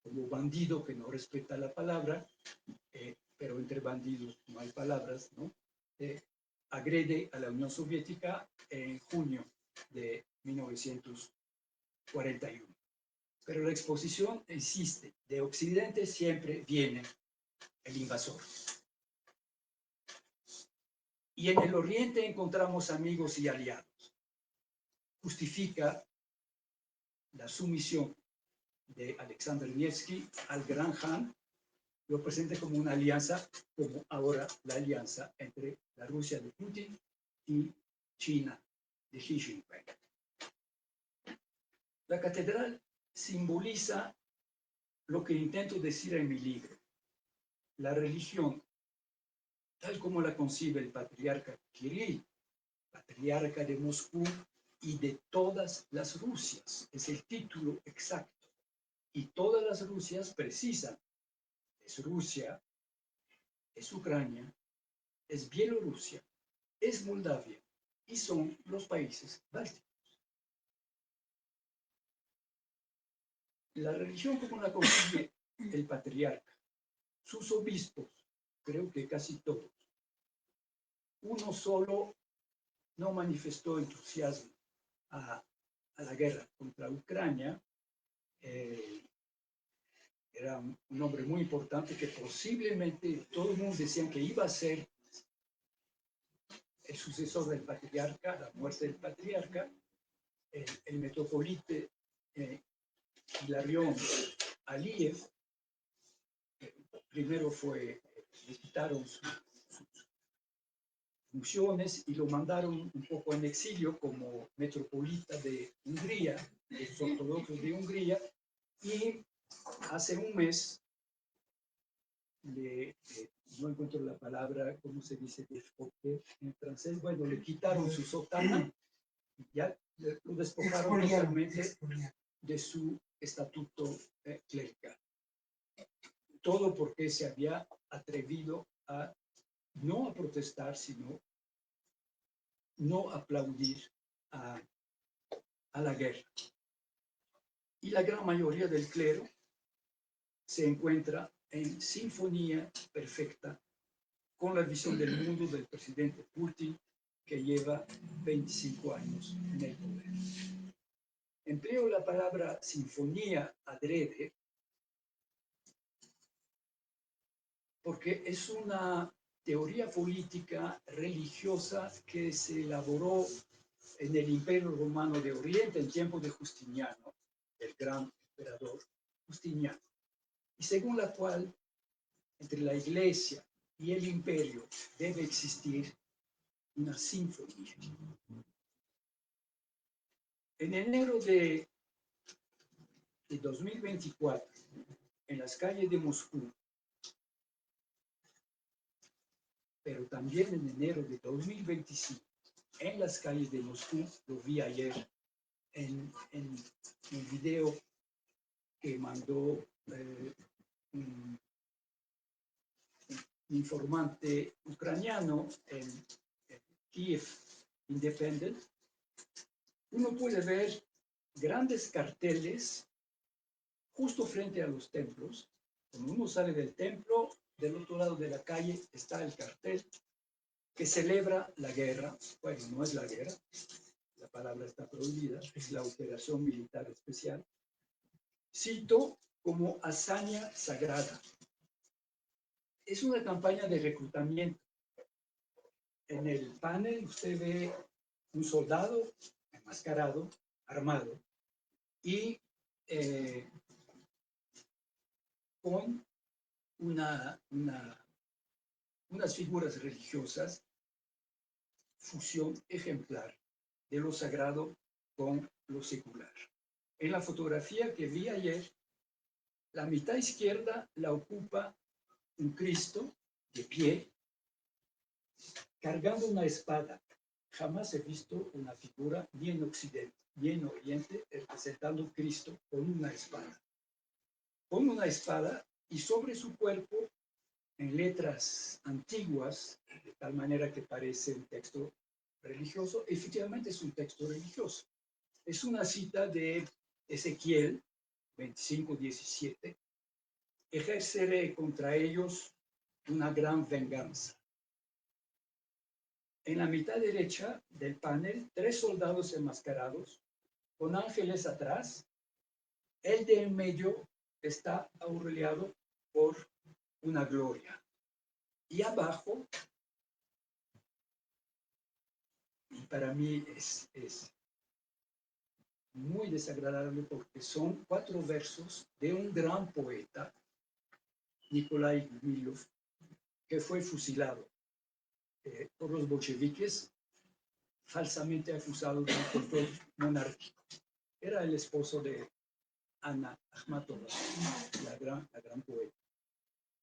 como bandido que no respeta la palabra, pero entre bandidos no hay palabras, ¿no? Agrede a la Unión Soviética en junio de 1941. Pero la exposición insiste, de Occidente siempre viene el invasor. Y en el Oriente encontramos amigos y aliados. Justifica la sumisión de Alexander Nevsky al Gran Khan, lo presenta como una alianza, como ahora la alianza entre la Rusia de Putin y China de Xi Jinping. La catedral simboliza lo que intento decir en mi libro. La religión, tal como la concibe el patriarca Kirill, patriarca de Moscú y de todas las Rusias, es el título exacto. Y todas las Rusias precisan, es Rusia, es Ucrania, es Bielorrusia, es Moldavia y son los países bálticos. La religión como la concibe el patriarca, sus obispos, creo que casi todos, uno solo no manifestó entusiasmo a la guerra contra Ucrania. Era un hombre muy importante que posiblemente todo el mundo decía que iba a ser el sucesor del patriarca, la muerte del patriarca, el metropolita Hilarión Aliyev. Primero le quitaron sus funciones y lo mandaron un poco en exilio como metropolita de Hungría, de los ortodoxos de Hungría, y hace un mes, no encuentro la palabra, ¿cómo se dice? En francés, bueno, le quitaron su sotana, ya lo despojaron totalmente de su estatuto clerical. Todo porque se había atrevido a no a protestar, sino no aplaudir a la guerra. Y la gran mayoría del clero se encuentra en sinfonía perfecta con la visión del mundo del presidente Putin, que lleva 25 años en el poder. Empleo la palabra sinfonía adrede porque es una teoría política religiosa que se elaboró en el Imperio Romano de Oriente en tiempo de Justiniano, el gran emperador Justiniano, y según la cual entre la Iglesia y el Imperio debe existir una sinfonía. En enero de 2024, en las calles de Moscú, pero también en enero de 2025, en las calles de Moscú, lo vi ayer en un video que mandó un informante ucraniano en Kiev Independent. Uno puede ver grandes carteles justo frente a los templos. Cuando uno sale del templo, del otro lado de la calle está el cartel que celebra la guerra. Bueno, no es la guerra, la palabra está prohibida, es la operación militar especial. Cito como hazaña sagrada. Es una campaña de reclutamiento. En el panel usted ve un soldado enmascarado, armado, y con unas figuras religiosas, fusión ejemplar de lo sagrado con lo secular. En la fotografía que vi ayer, la mitad izquierda la ocupa un Cristo de pie, cargando una espada. Jamás he visto una figura ni en Occidente ni en Oriente representando a Cristo con una espada. Con una espada y sobre su cuerpo en letras antiguas, de tal manera que parece un texto religioso. Efectivamente es un texto religioso. Es una cita de Ezequiel 25:17. Ejerceré contra ellos una gran venganza. En la mitad derecha del panel, 3 soldados enmascarados, con ángeles atrás. El de en medio está aureolado por una gloria. Y abajo, y para mí es muy desagradable porque son 4 versos de un gran poeta, Nikolai Gumilov, que fue fusilado por los bolcheviques, falsamente acusado de un control monárquico. Era el esposo de Ana Akhmatova, la gran poeta.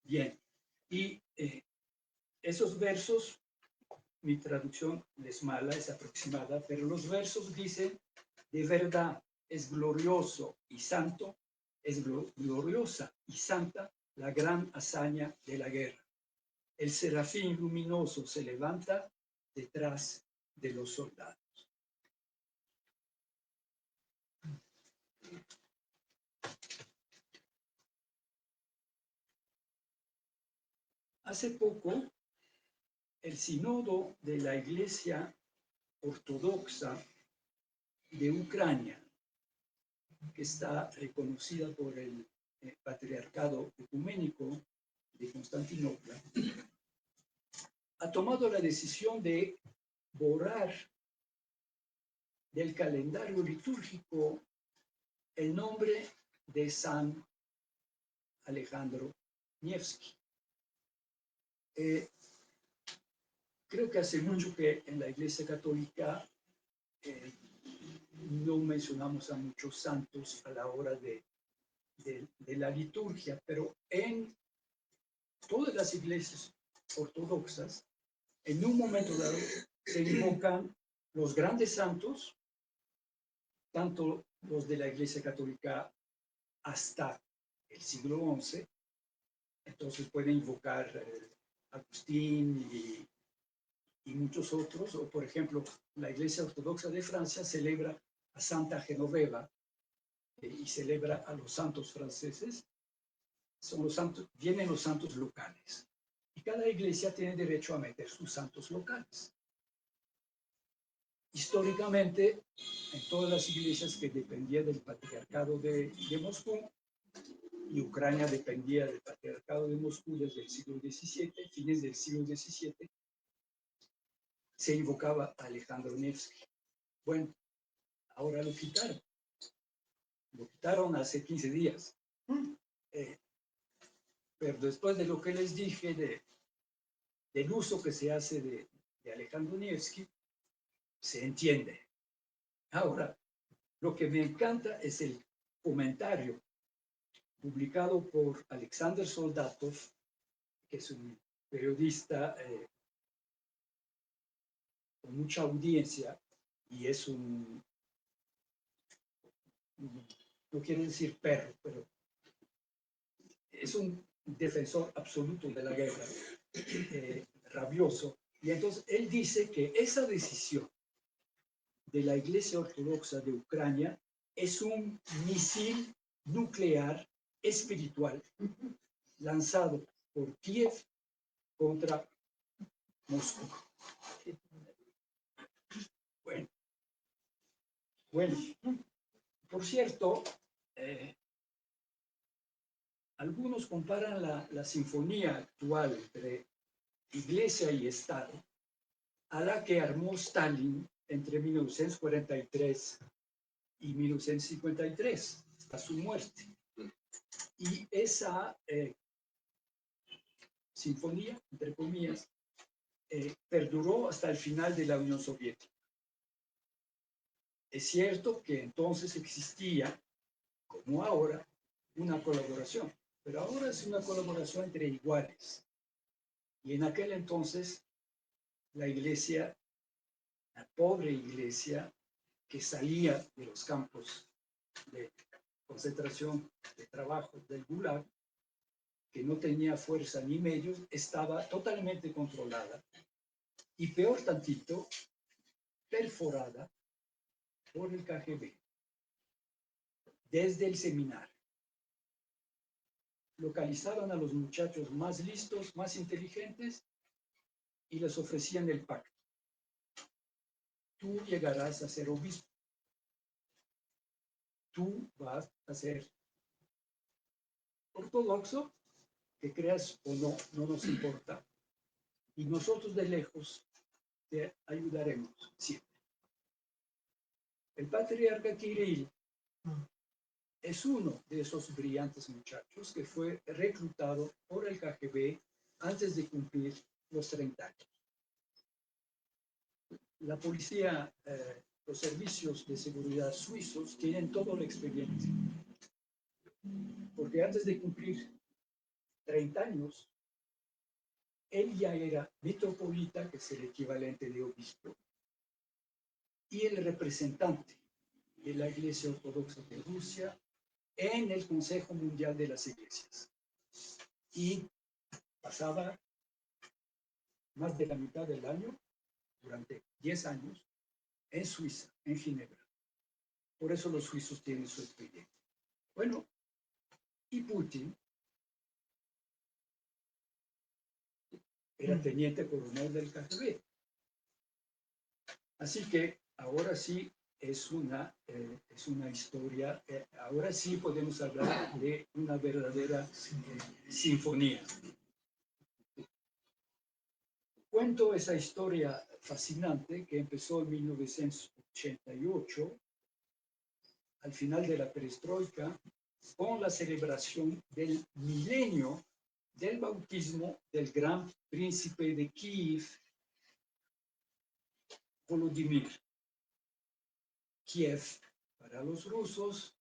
Bien, y esos versos, mi traducción es mala, es aproximada, pero los versos dicen: de verdad es glorioso y santo, es gloriosa y santa la gran hazaña de la guerra. El serafín luminoso se levanta detrás de los soldados. Hace poco, el sínodo de la Iglesia Ortodoxa de Ucrania, que está reconocida por el Patriarcado Ecuménico de Constantinopla, ha tomado la decisión de borrar del calendario litúrgico el nombre de San Alejandro Nevsky. Creo que hace mucho que en la Iglesia Católica no mencionamos a muchos santos a la hora de la liturgia, pero en todas las iglesias ortodoxas, en un momento dado, se invocan los grandes santos, tanto los de la Iglesia Católica hasta el siglo XI. Entonces pueden invocar Agustín y muchos otros, o por ejemplo, la Iglesia Ortodoxa de Francia celebra a Santa Genoveva y celebra a los santos franceses. Son los santos, vienen los santos locales. Y cada iglesia tiene derecho a meter sus santos locales. Históricamente, en todas las iglesias que dependían del Patriarcado de Moscú, y Ucrania dependía del Patriarcado de Moscú desde el siglo XVII, fines del siglo XVII, se invocaba a Alejandro Nevsky. Bueno, ahora lo quitaron. Lo quitaron hace 15 días. Pero después de lo que les dije del uso que se hace de Alejandro Nevsky, se entiende. Ahora, lo que me encanta es el comentario publicado por Alexander Soldatov, que es un periodista con mucha audiencia y es no quiero decir perro, pero es un defensor absoluto de la guerra, rabioso. Y entonces él dice que esa decisión de la Iglesia Ortodoxa de Ucrania es un misil nuclear espiritual lanzado por Kiev contra Moscú. Bueno, por cierto, algunos comparan la sinfonía actual entre Iglesia y Estado a la que armó Stalin entre 1943 y 1953, hasta su muerte. Y esa sinfonía, entre comillas, perduró hasta el final de la Unión Soviética. Es cierto que entonces existía, como ahora, una colaboración, pero ahora es una colaboración entre iguales. Y en aquel entonces, la iglesia, la pobre iglesia que salía de los campos de concentración, de trabajo, del Gulag, que no tenía fuerza ni medios, estaba totalmente controlada y peor tantito, perforada por el KGB desde el seminario. Localizaban a los muchachos más listos, más inteligentes y les ofrecían el pacto. Tú llegarás a ser obispo. Tú vas a ser ortodoxo, que creas o no, no nos importa. Y nosotros de lejos te ayudaremos siempre. El patriarca Kirill es uno de esos brillantes muchachos que fue reclutado por el KGB antes de cumplir los 30 años. La policía, los servicios de seguridad suizos tienen todo el expediente. Porque antes de cumplir 30 años, él ya era metropolita, que es el equivalente de obispo, y el representante de la Iglesia Ortodoxa de Rusia en el Consejo Mundial de las Iglesias. Y pasaba más de la mitad del año, durante 10 años, en Suiza, en Ginebra. Por eso los suizos tienen su expediente. Bueno, y Putin era teniente coronel del KGB. Así que ahora sí es una historia, ahora sí podemos hablar de una verdadera sinfonía. Cuento esa historia fascinante que empezó en 1988, al final de la perestroika, con la celebración del milenio del bautismo del gran príncipe de Kiev, Volodymyr. Kiev para los rusos,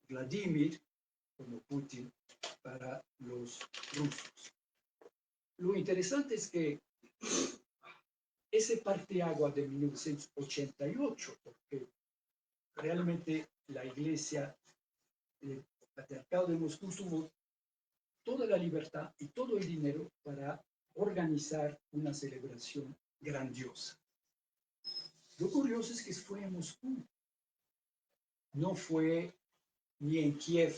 Vladimir, como Putin, para los rusos. Lo interesante es que ese parteaguas de 1988, porque realmente la Iglesia, el Patriarcado de Moscú tuvo toda la libertad y todo el dinero para organizar una celebración grandiosa. Lo curioso es que fue en Moscú, no fue ni en Kiev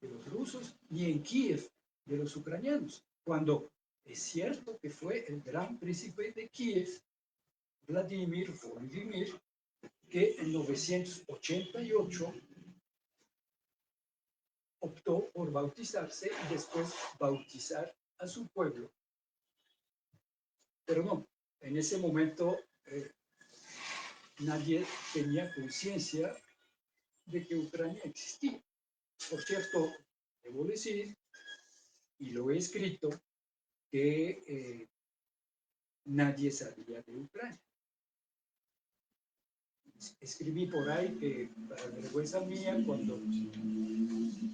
de los rusos, ni en Kiev de los ucranianos, cuando es cierto que fue el gran príncipe de Kiev, Vladimir Volodymyr, que en 988 optó por bautizarse y después bautizar a su pueblo. Pero no, en ese momento nadie tenía conciencia de que Ucrania existía. Por cierto, debo decir, y lo he escrito, que nadie sabía de Ucrania. Escribí por ahí que, para vergüenza mía, cuando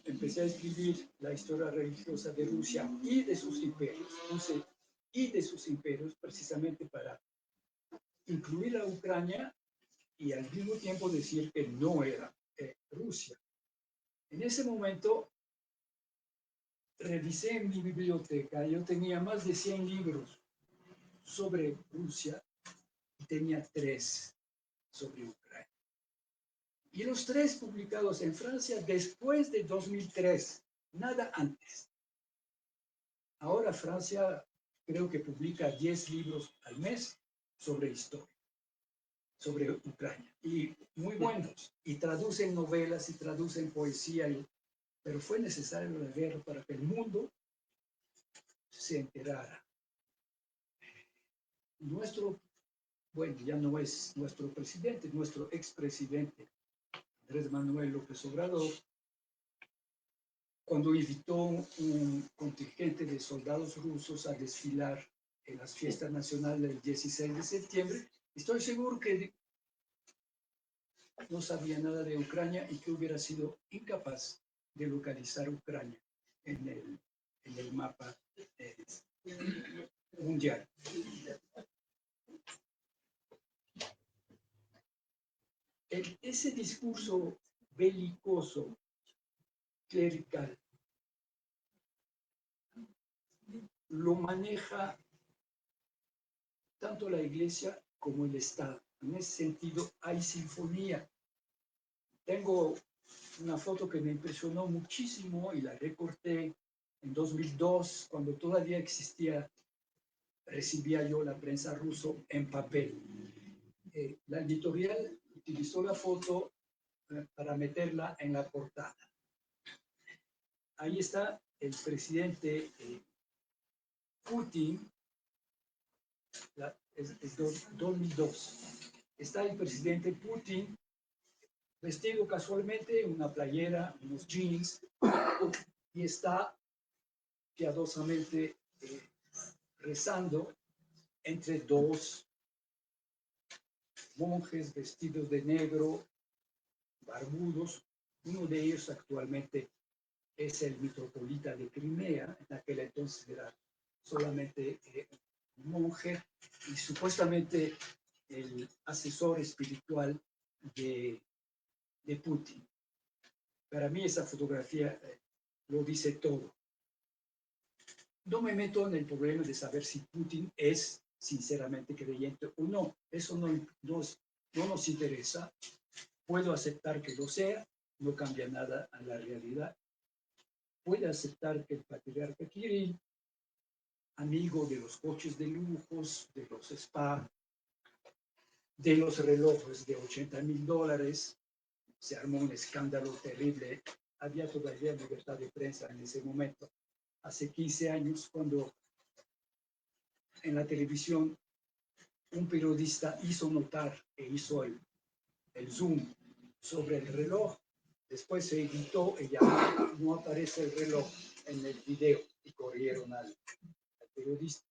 empecé a escribir la historia religiosa de Rusia y de sus imperios, puse y de sus imperios precisamente para incluir a Ucrania y al mismo tiempo decir que no era Rusia. En ese momento revisé en mi biblioteca, yo tenía más de 100 libros sobre Rusia y tenía 3 sobre Ucrania. Y los 3 publicados en Francia después de 2003, nada antes. Ahora Francia creo que publica 10 libros al mes sobre historia, sobre Ucrania, y muy buenos, y traducen novelas y traducen poesía, pero fue necesario la guerra para que el mundo se enterara. Nuestro, bueno, ya no es nuestro presidente, nuestro expresidente, Andrés Manuel López Obrador, cuando invitó un contingente de soldados rusos a desfilar en las fiestas nacionales del 16 de septiembre, estoy seguro que no sabía nada de Ucrania y que hubiera sido incapaz de localizar Ucrania en el mapa mundial. Ese discurso belicoso, clerical, lo maneja tanto la Iglesia como el Estado. En ese sentido, hay sinfonía. Tengo una foto que me impresionó muchísimo y la recorté en 2002, cuando todavía recibía yo la prensa ruso en papel. La editorial utilizó la foto para meterla en la portada. Ahí está el presidente Putin, es 2002. Está el presidente Putin vestido casualmente en una playera, unos jeans, y está piadosamente rezando entre dos monjes vestidos de negro, barbudos. Uno de ellos actualmente es el metropolita de Crimea, en aquel entonces era solamente un monje y supuestamente el asesor espiritual de Putin. Para mí esa fotografía lo dice todo. No me meto en el problema de saber si Putin es sinceramente creyente o no. Eso no nos interesa. Puedo aceptar que lo sea, no cambia nada a la realidad. Puede aceptar que el patriarca Kirill, amigo de los coches de lujos, de los spa, de los relojes de $80,000, se armó un escándalo terrible. Había todavía libertad de prensa en ese momento. Hace 15 años, cuando en la televisión un periodista hizo notar e hizo el zoom sobre el reloj, después se editó y ya no aparece el reloj en el video y corrieron al periodista.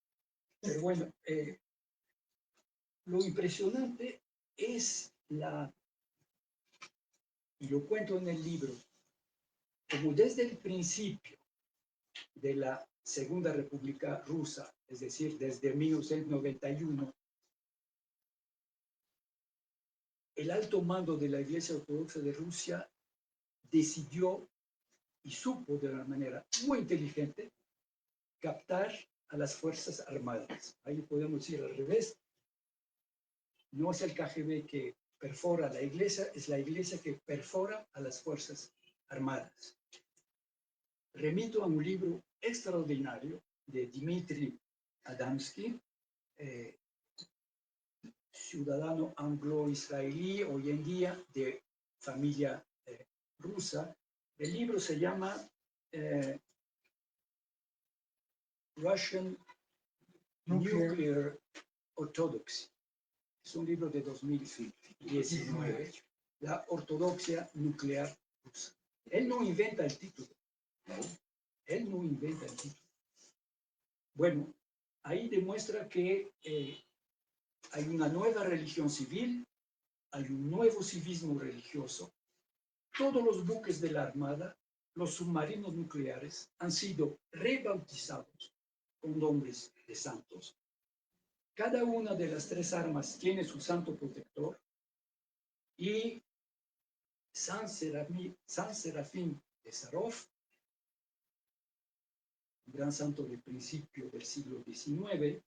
Pero bueno, lo impresionante es y lo cuento en el libro, como desde el principio de la Segunda República Rusa, es decir, desde 1991, el alto mando de la Iglesia Ortodoxa de Rusia decidió y supo de una manera muy inteligente captar a las Fuerzas Armadas. Ahí podemos ir al revés. No es el KGB que perfora a la Iglesia, es la Iglesia que perfora a las Fuerzas Armadas. Remito a un libro extraordinario de Dmitry Adamski, ciudadano anglo-israelí, hoy en día de familia rusa. El libro se llama Russian Nuclear Orthodoxy. Es un libro de 2019, la ortodoxia nuclear rusa. Él no inventa el título. Él no inventa el título. Bueno, ahí demuestra que hay una nueva religión civil, hay un nuevo civismo religioso. Todos los buques de la Armada, los submarinos nucleares, han sido rebautizados con nombres de santos. Cada una de las tres armas tiene su santo protector y San Serafín de Sarov, un gran santo del principio del siglo XIX,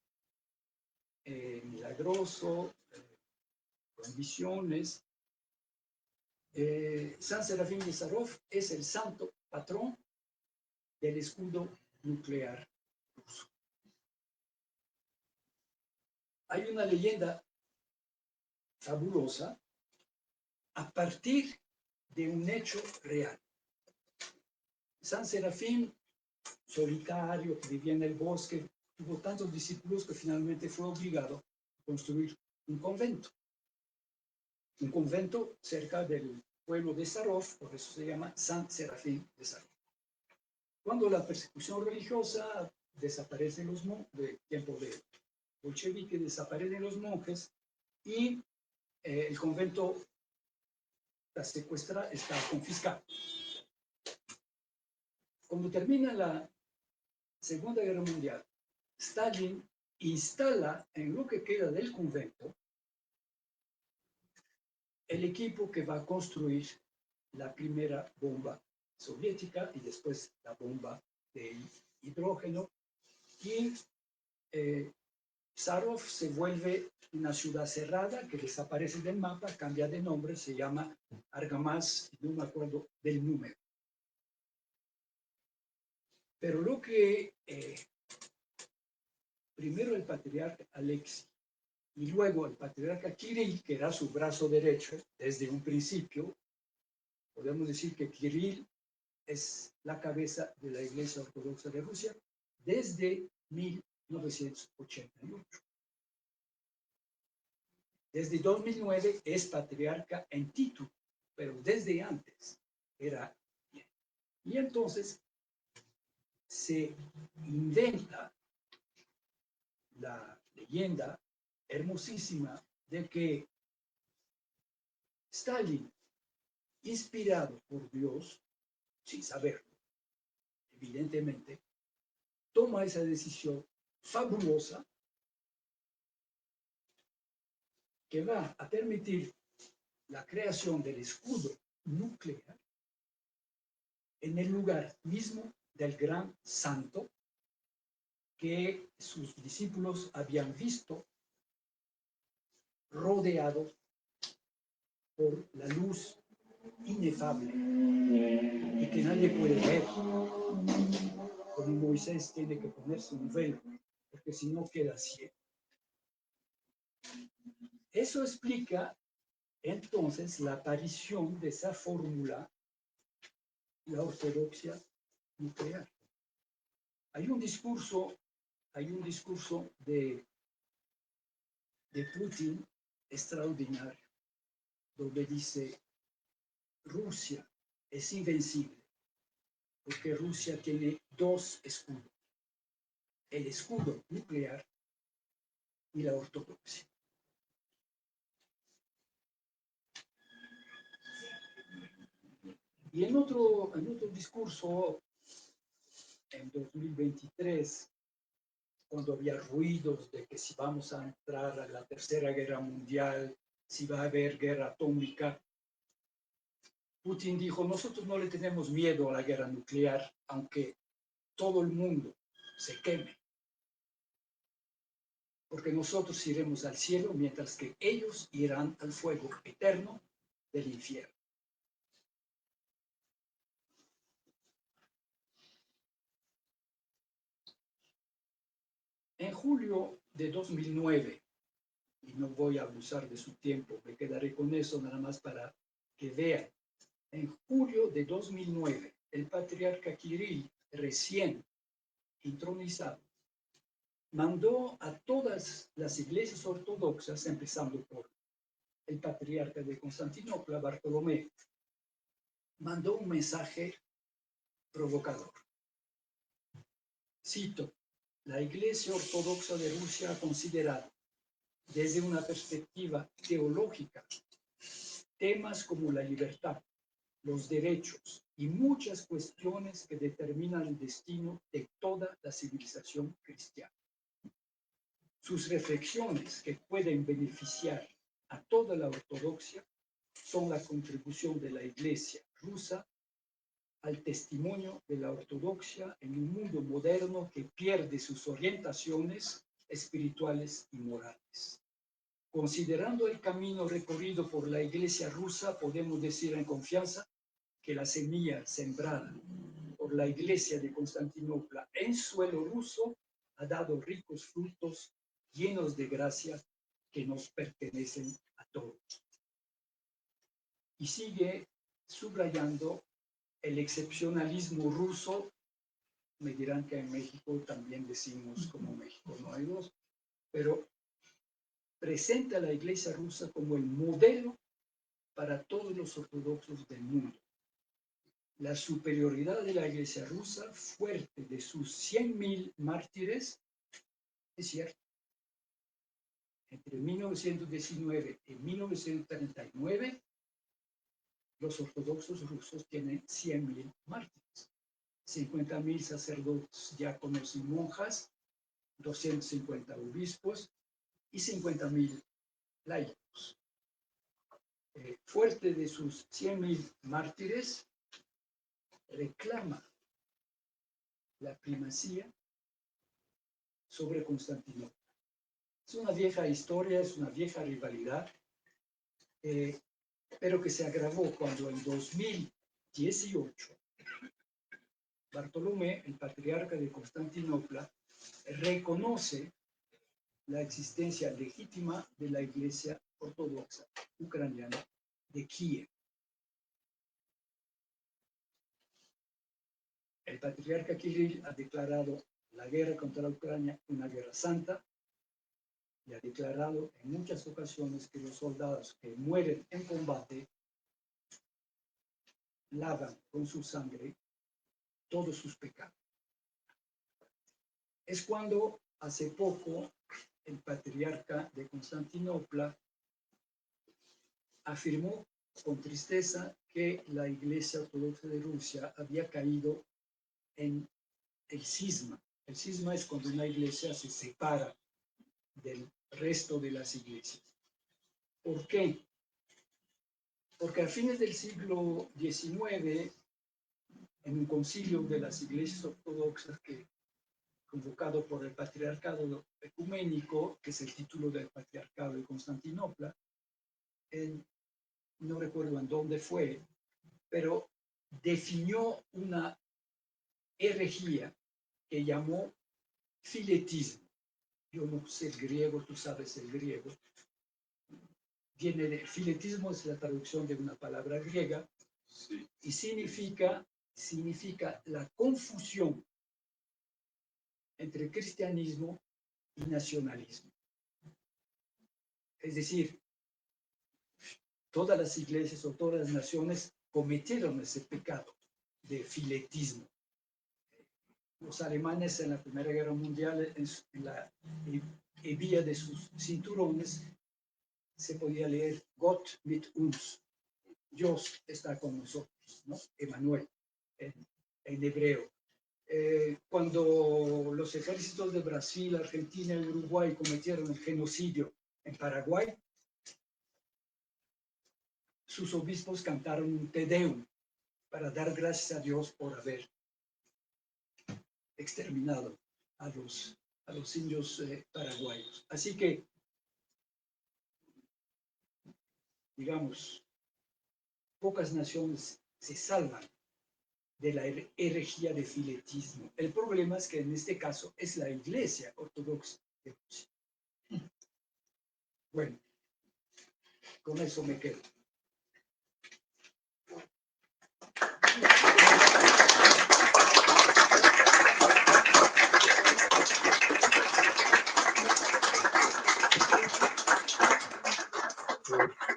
milagroso, con visiones. San Serafín de Sarov es el santo patrón del escudo nuclear ruso. Hay una leyenda fabulosa a partir de un hecho real. San Serafín, solitario, que vivía en el bosque, tuvo tantos discípulos que finalmente fue obligado a construir un convento. Un convento cerca del pueblo de Sarov, por eso se llama San Serafín de Sarov. Cuando la persecución religiosa desaparecen los monjes, de tiempo de bolchevique, desaparecen los monjes y el convento está confiscado. Cuando termina la Segunda Guerra Mundial, Stalin instala en lo que queda del convento el equipo que va a construir la primera bomba soviética y después la bomba de hidrógeno Y Sarov se vuelve una ciudad cerrada que desaparece del mapa, cambia de nombre, se llama Argamás, no me acuerdo del número. Pero lo que primero el patriarca Alexis y luego el patriarca Kirill, que era su brazo derecho desde un principio, podemos decir que Kirill es la cabeza de la Iglesia Ortodoxa de Rusia desde 1988. Desde 2009 es patriarca en título, pero desde antes era. Y entonces se inventa la leyenda hermosísima de que Stalin, inspirado por Dios, sin saberlo, evidentemente, toma esa decisión fabulosa que va a permitir la creación del escudo nuclear en el lugar mismo del gran santo que sus discípulos habían visto rodeado por la luz inefable y que nadie puede ver. Como Moisés tiene que ponerse un velo, porque si no queda ciego. Eso explica entonces la aparición de esa fórmula, la ortodoxia nuclear. Hay un discurso de Putin extraordinario, donde dice: Rusia es invencible, porque Rusia tiene dos escudos, el escudo nuclear y la ortodoxia. Y en otro discurso, en 2023, cuando había ruidos de que si vamos a entrar a la Tercera Guerra Mundial, si va a haber guerra atómica, Putin dijo: nosotros no le tenemos miedo a la guerra nuclear, aunque todo el mundo se queme, porque nosotros iremos al cielo mientras que ellos irán al fuego eterno del infierno. En julio de 2009, y no voy a abusar de su tiempo, me quedaré con eso nada más para que vean, en julio de 2009, el patriarca Kirill, recién intronizado, mandó a todas las iglesias ortodoxas, empezando por el patriarca de Constantinopla, Bartolomé, mandó un mensaje provocador. Cito: la Iglesia Ortodoxa de Rusia ha considerado, desde una perspectiva teológica, temas como la libertad, los derechos y muchas cuestiones que determinan el destino de toda la civilización cristiana. Sus reflexiones que pueden beneficiar a toda la ortodoxia son la contribución de la Iglesia rusa al testimonio de la ortodoxia en un mundo moderno que pierde sus orientaciones espirituales y morales. Considerando el camino recorrido por la Iglesia rusa, podemos decir en confianza que la semilla sembrada por la Iglesia de Constantinopla en suelo ruso ha dado ricos frutos llenos de gracia que nos pertenecen a todos. Y sigue subrayando el excepcionalismo ruso. Me dirán que en México también decimos como México no hay dos, pero presenta a la Iglesia rusa como el modelo para todos los ortodoxos del mundo. La superioridad de la Iglesia rusa, fuerte de sus 100.000 mártires, es cierto. Entre 1919 y 1939, los ortodoxos rusos tienen 100.000 mártires, 50.000 sacerdotes, diáconos y monjas, 250 obispos y 50.000 laicos. Fuerte de sus 100.000 mártires, reclama la primacía sobre Constantinopla. Es una vieja historia, es una vieja rivalidad, pero que se agravó cuando en 2018 Bartolomé, el patriarca de Constantinopla, reconoce la existencia legítima de la Iglesia Ortodoxa Ucraniana de Kiev. El patriarca Kirill ha declarado la guerra contra Ucrania una guerra santa y ha declarado en muchas ocasiones que los soldados que mueren en combate lavan con su sangre todos sus pecados. Es cuando hace poco el patriarca de Constantinopla afirmó con tristeza que la Iglesia Ortodoxa de Rusia había caído en el cisma. El cisma es cuando una iglesia se separa del resto de las iglesias. ¿Por qué? Porque a fines del siglo XIX, en un concilio de las iglesias ortodoxas convocado por el Patriarcado Ecuménico, que es el título del Patriarcado de Constantinopla, no recuerdo en dónde fue, pero definió una herejía que llamó filetismo. Yo no sé el griego, tú sabes el griego. Viene de filetismo, es la traducción de una palabra griega, Sí. y significa la confusión entre cristianismo y nacionalismo. Es decir, todas las iglesias o todas las naciones cometieron ese pecado de filetismo. Los alemanes en la Primera Guerra Mundial, en la hebilla de sus cinturones, se podía leer Gott mit uns, Dios está con nosotros, ¿no? Emmanuel, en hebreo. Cuando los ejércitos de Brasil, Argentina y Uruguay cometieron el genocidio en Paraguay, sus obispos cantaron un Te Deum para dar gracias a Dios por haber exterminado a los indios paraguayos. Así que, digamos, pocas naciones se salvan de la herejía de filetismo. El problema es que en este caso es la Iglesia Ortodoxa de Rusia. Bueno, con eso me quedo.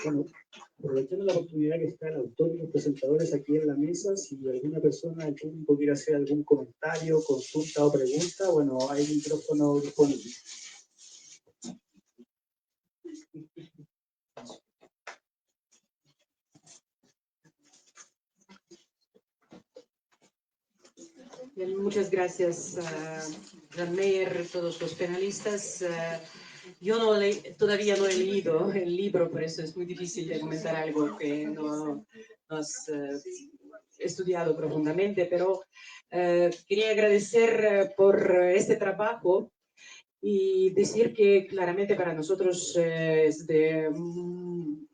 Bueno, aprovechando la oportunidad que está el autor y los presentadores aquí en la mesa, si alguna persona del público quiere hacer algún comentario, consulta o pregunta, bueno, hay micrófono disponible. Bien, muchas gracias a Jan Meyer, todos los panelistas. Yo todavía no he leído el libro, por eso es muy difícil de comentar algo que no has estudiado profundamente, pero quería agradecer por este trabajo y decir que claramente para nosotros es de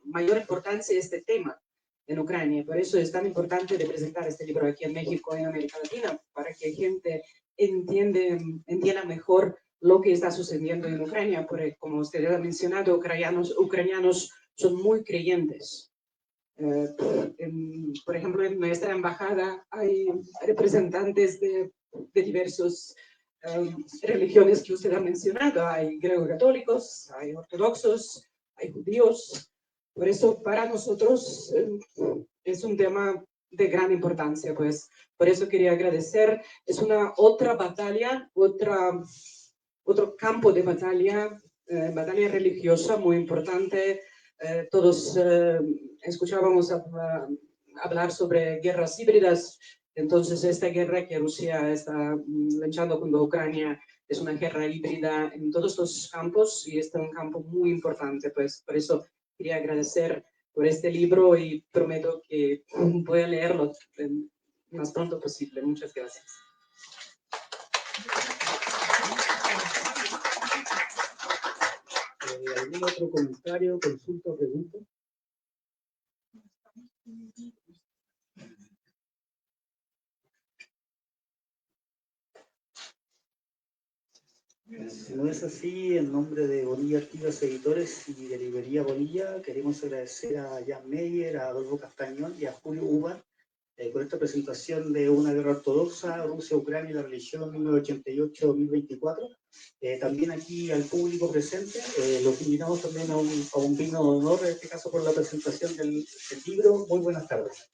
mayor importancia este tema en Ucrania. Por eso es tan importante de presentar este libro aquí en México, en América Latina, para que gente entienda mejor lo que está sucediendo en Ucrania, porque como usted ha mencionado, ucranianos son muy creyentes. Por ejemplo, en nuestra embajada hay representantes de diversas religiones que usted ha mencionado. Hay greco-católicos, hay ortodoxos, hay judíos. Por eso para nosotros es un tema de gran importancia, pues. Por eso quería agradecer. Es una otra batalla, otro campo de batalla, batalla religiosa muy importante. Todos escuchábamos hablar sobre guerras híbridas. Entonces, esta guerra que Rusia está luchando contra Ucrania es una guerra híbrida en todos los campos y es un campo muy importante. Pues por eso quería agradecer por este libro y prometo que voy a leerlo lo más pronto posible. Muchas gracias. ¿Algún otro comentario, consulta o pregunta? Si no es así, en nombre de Bonilla Artigas Editores y de Librería Bonilla, queremos agradecer a Jan Meyer, a Adolfo Castañón y a Julio Ubar por esta presentación de Una guerra ortodoxa, Rusia, Ucrania y la religión 1988-2024. También aquí al público presente, los invitamos también a un vino de honor, en este caso por la presentación del libro. Muy buenas tardes.